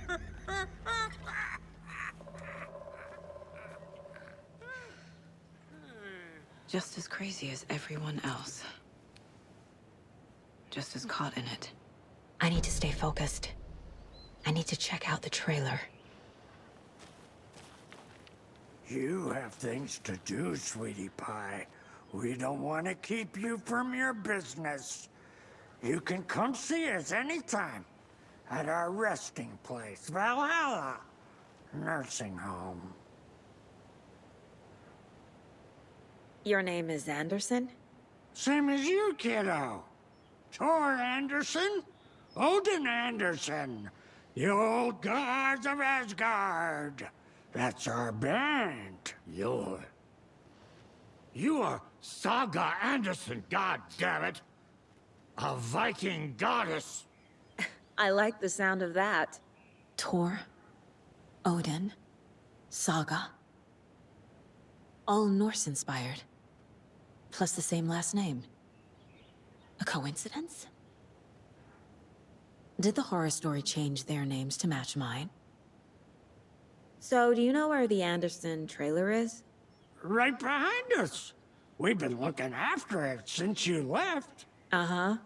Just as crazy as everyone else. Just as caught in it. I need to stay focused. I need to check out the trailer. You have things to do, sweetie pie. We don't want to keep you from your business. You can come see us anytime at our resting place, Valhalla Nursing Home. Your name is Anderson? Same as you, kiddo. Thor Anderson, Odin Anderson, the old gods of Asgard. That's our band. You are Saga Anderson, goddammit. A Viking goddess. I like the sound of that. Thor, Odin, Saga. All Norse-inspired. Plus the same last name. A coincidence? Did the horror story change their names to match mine? So, do you know where the Anderson trailer is? Right behind us. We've been looking after it since you left. Uh-huh.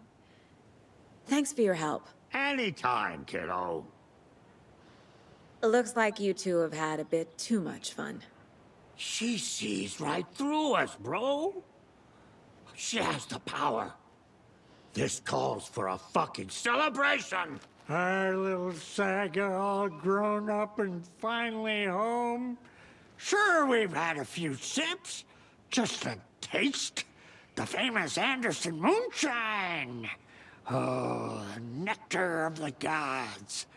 Thanks for your help. Anytime, kiddo. It looks like you two have had a bit too much fun. She sees right through us, bro. She has the power. This calls for a fucking celebration. Our little saga all grown up and finally home. Sure, we've had a few sips. Just a taste. The famous Anderson moonshine. Oh, the nectar of the gods.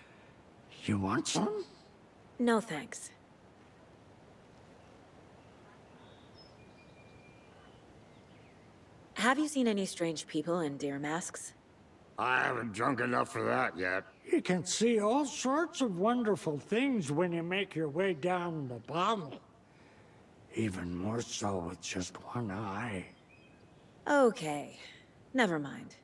You want some? No thanks. Have you seen any strange people in deer masks? I haven't drunk enough for that yet. You can see all sorts of wonderful things when you make your way down the bottle. Even more so with just one eye. Okay. Never mind.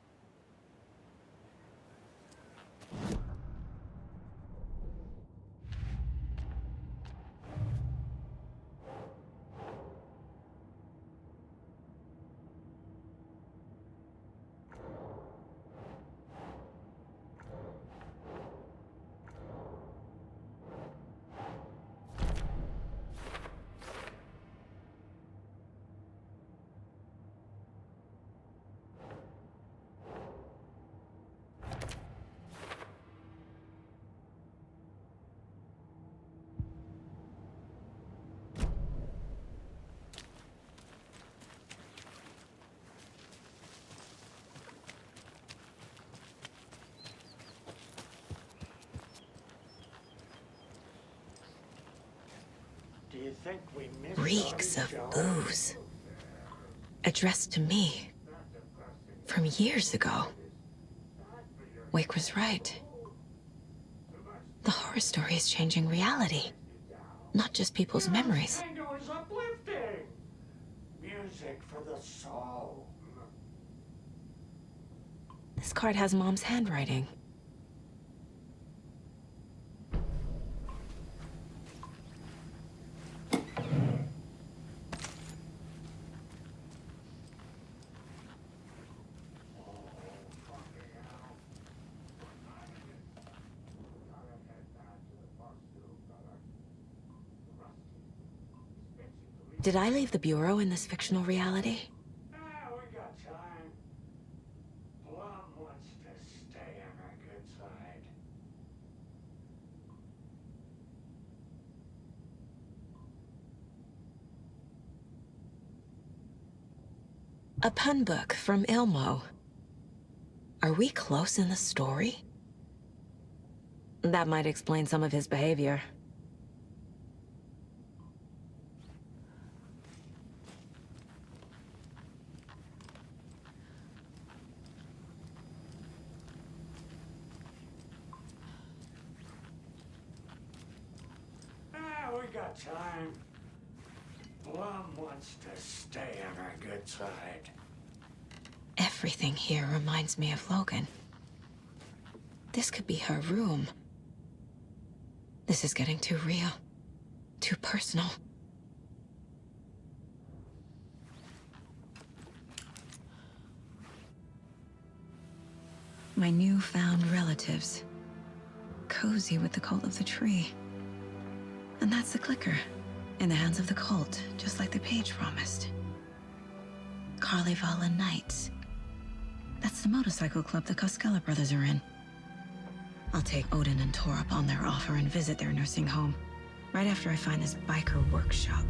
Do you think we missed Reeks of booze. Addressed to me. From years ago. Wake was right. The horror story is changing reality. Not just people's memories. It was uplifting. Music for the soul. This card has Mom's handwriting. Did I leave the bureau in this fictional reality? We got time. Plum wants to stay on our good side. A pun book from Ilmo. Are we close in the story? That might explain some of his behavior. We got time. Plum wants to stay on our good side. Everything here reminds me of Logan. This could be her room. This is getting too real. Too personal. My newfound relatives. Cozy with the cult of the tree. And that's the clicker. In the hands of the cult, just like the page promised. Carnival Knights. That's the motorcycle club the Koskela brothers are in. I'll take Odin and Tor up on their offer and visit their nursing home. Right after I find this biker workshop.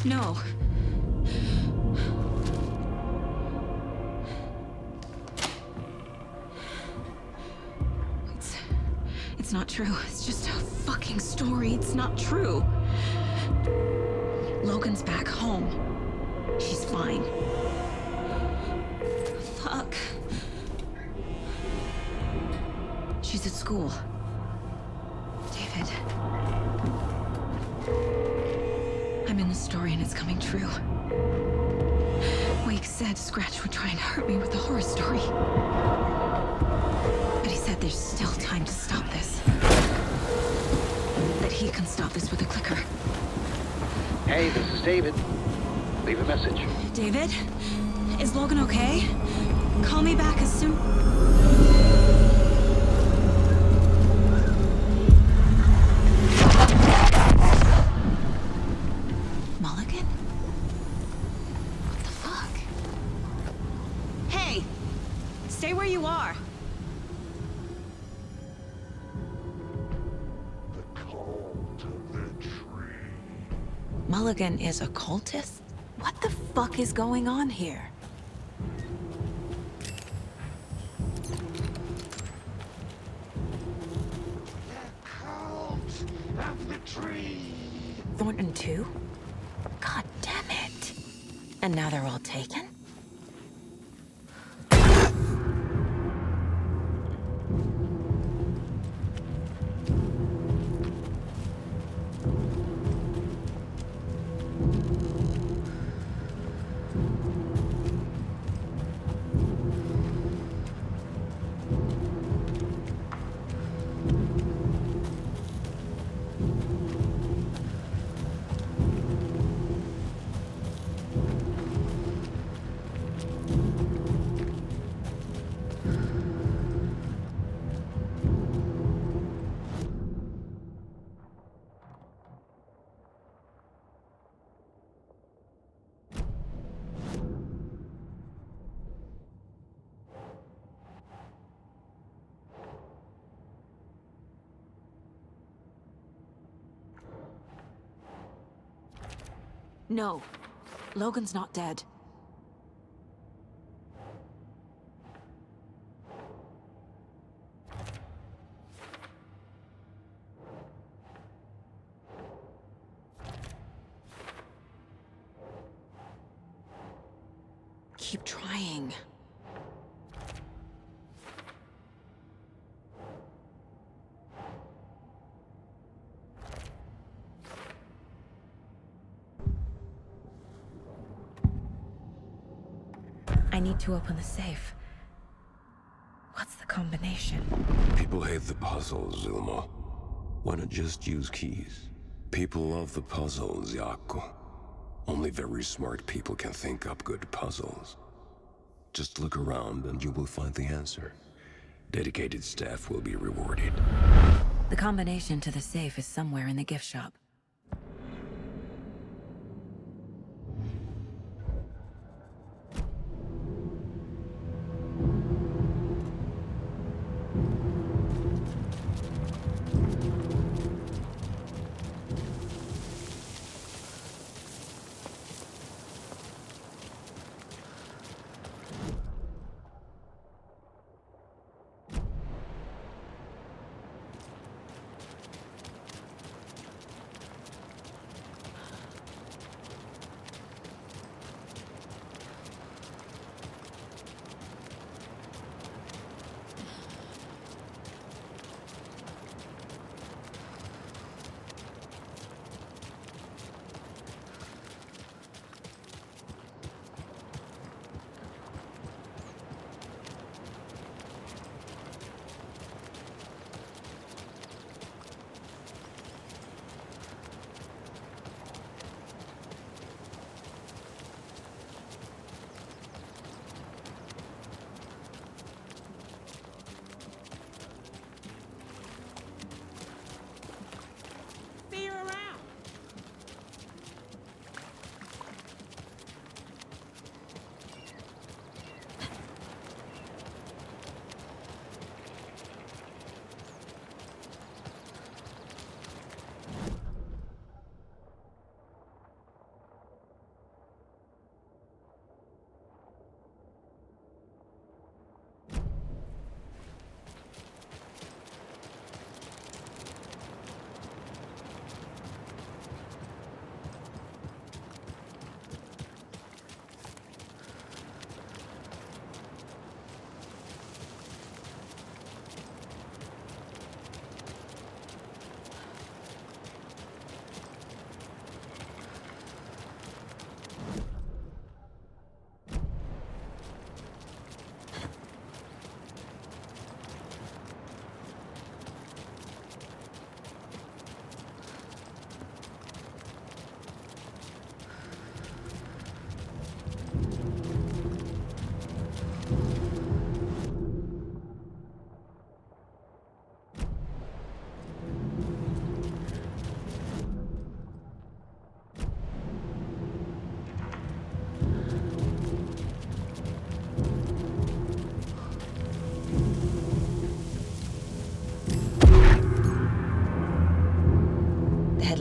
No. It's not true. It's just a fucking story. It's not true. Logan's back home. She's fine. Fuck. She's at school. David. I'm in the story and it's coming true. Wake said Scratch would try and hurt me with the horror story. But he said there's still time to stop this. That he can stop this with a clicker. Hey, this is David. Leave a message. David? Is Logan okay? Call me back as soon... Mulligan? What the fuck? Hey! Stay where you are! Mulligan is a cultist? What the fuck is going on here? Of the tree. Thornton too? God damn it. And now they're all taken? No. Logan's not dead. Keep trying. I need to open the safe. What's the combination? People hate the puzzles, Ilmo. Why not just use keys? People love the puzzles, Jaakko. Only very smart people can think up good puzzles. Just look around and you will find the answer. Dedicated staff will be rewarded. The combination to the safe is somewhere in the gift shop.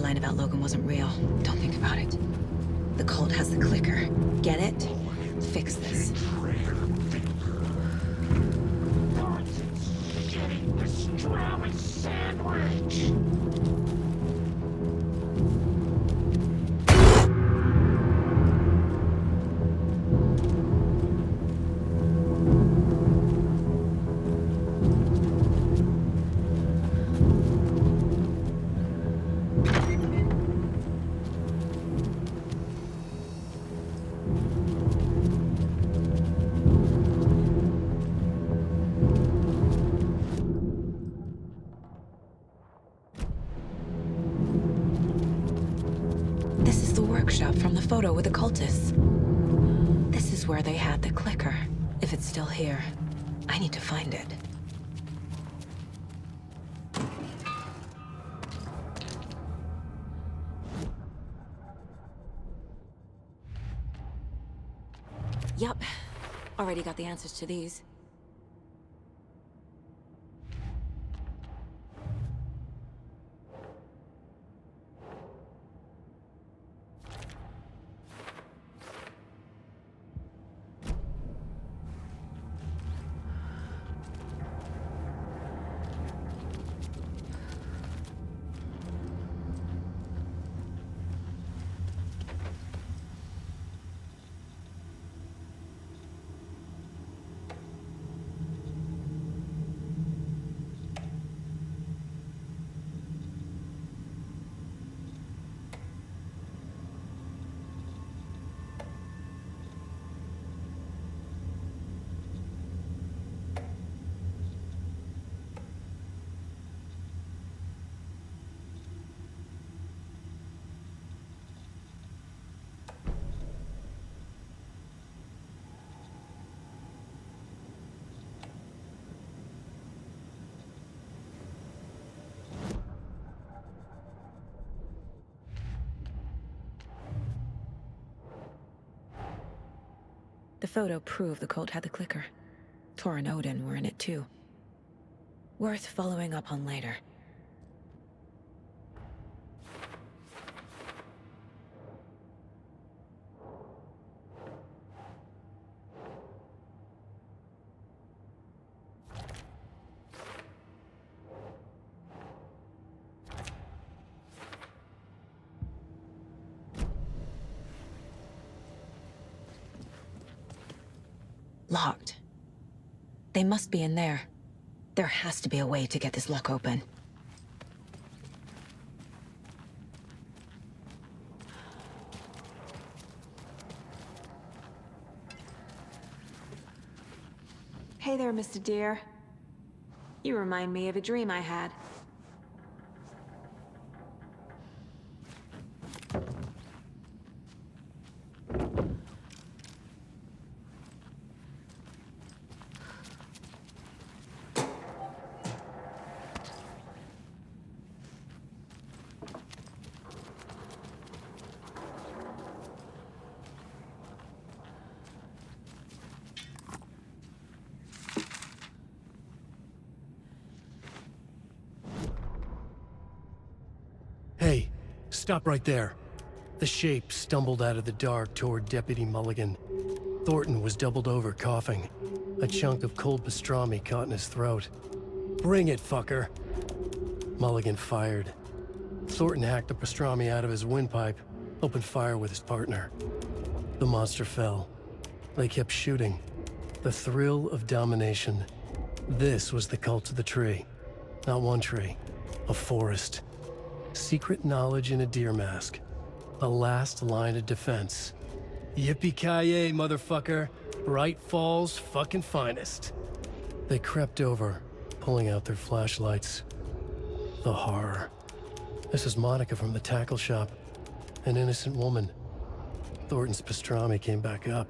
line about Logan wasn't real. Don't think about it. The cult has the clicker. Get it? Fix this. Getting pastrami sandwich! This is the workshop from the photo with the cultists. This is where they had the clicker. If it's still here, I need to find it. Yup. Already got the answers to these. The photo proved the cult had the clicker. Tor and Odin were in it too. Worth following up on later. Locked. They must be in there. There has to be a way to get this lock open. Hey there, Mr. Deer. You remind me of a dream I had. Hey, stop right there. The shape stumbled out of the dark toward Deputy Mulligan. Thornton was doubled over, coughing. A chunk of cold pastrami caught in his throat. Bring it, fucker! Mulligan fired. Thornton hacked the pastrami out of his windpipe, opened fire with his partner. The monster fell. They kept shooting. The thrill of domination. This was the cult of the tree. Not one tree, a forest. Secret knowledge in a deer mask. The last line of defense. Yippee-ki-yay, motherfucker. Bright Falls' fucking finest. They crept over, pulling out their flashlights. The horror. This is Monica from the tackle shop. An innocent woman. Thornton's pastrami came back up.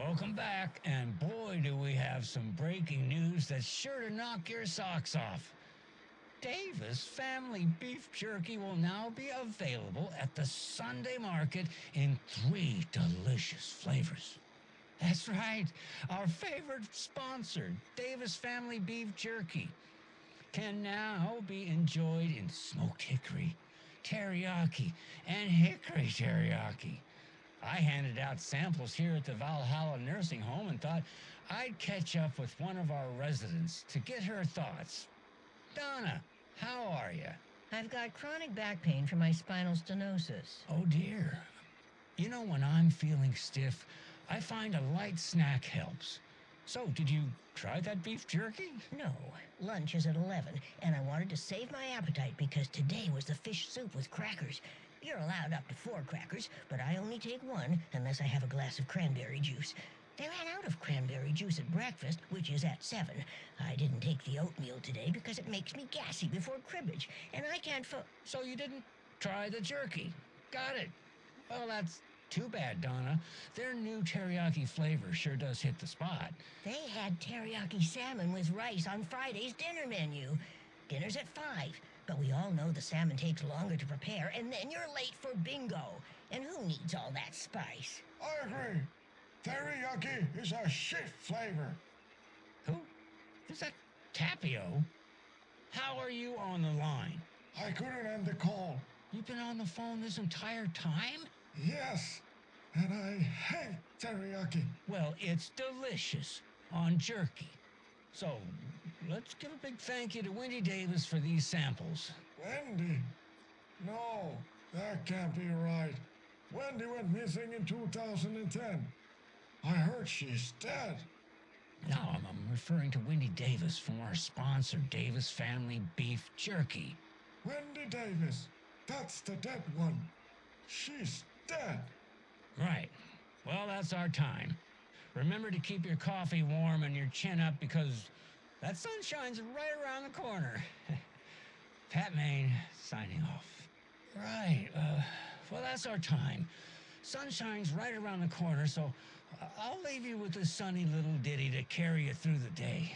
welcome back, and boy do we have some breaking news that's sure to knock your socks off. Davis Family Beef Jerky will now be available at the Sunday market in 3 delicious flavors. That's right, our favorite sponsor, Davis Family Beef Jerky, can now be enjoyed in smoked hickory, teriyaki, and hickory teriyaki. I handed out samples here at the Valhalla Nursing Home and thought I'd catch up with one of our residents to get her thoughts. Donna, how are you? I've got chronic back pain from my spinal stenosis. Oh dear. You know, when I'm feeling stiff, I find a light snack helps. So, did you try that beef jerky? No, lunch is at 11, and I wanted to save my appetite because today was the fish soup with crackers. You're allowed up to 4 crackers, but I only take 1 unless I have a glass of cranberry juice. They ran out of cranberry juice at breakfast, which is at 7. I didn't take the oatmeal today because it makes me gassy before cribbage, and I can't So you didn't try the jerky? Got it. Well, that's too bad, Donna. Their new teriyaki flavor sure does hit the spot. They had teriyaki salmon with rice on Friday's dinner menu. Dinner's at 5, but we all know the salmon takes longer to prepare, and then you're late for bingo. And who needs all that spice? I agree. Teriyaki is a shit flavor. Who? Is that Tapio? How are you on the line? I couldn't end the call. You've been on the phone this entire time? Yes, and I hate teriyaki. Well, it's delicious on jerky. So, let's give a big thank you to Wendy Davis for these samples. Wendy? No, that can't be right. Wendy went missing in 2010. I heard she's dead. No, I'm referring to Wendy Davis from our sponsor, Davis Family Beef Jerky. Wendy Davis. That's the dead one. She's dead. Right. Well, that's our time. Remember to keep your coffee warm and your chin up because that sunshine's right around the corner. Pat Maine, signing off. Right. Well, that's our time. Sunshine's right around the corner, so I'll leave you with this sunny little ditty to carry you through the day.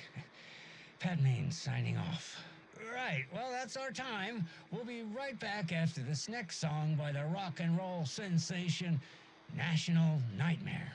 Pat Maine, signing off. Right, well, that's our time. We'll be right back after this next song by the rock and roll sensation, National Nightmare.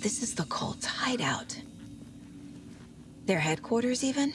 this is the cult's hideout. Their headquarters, even?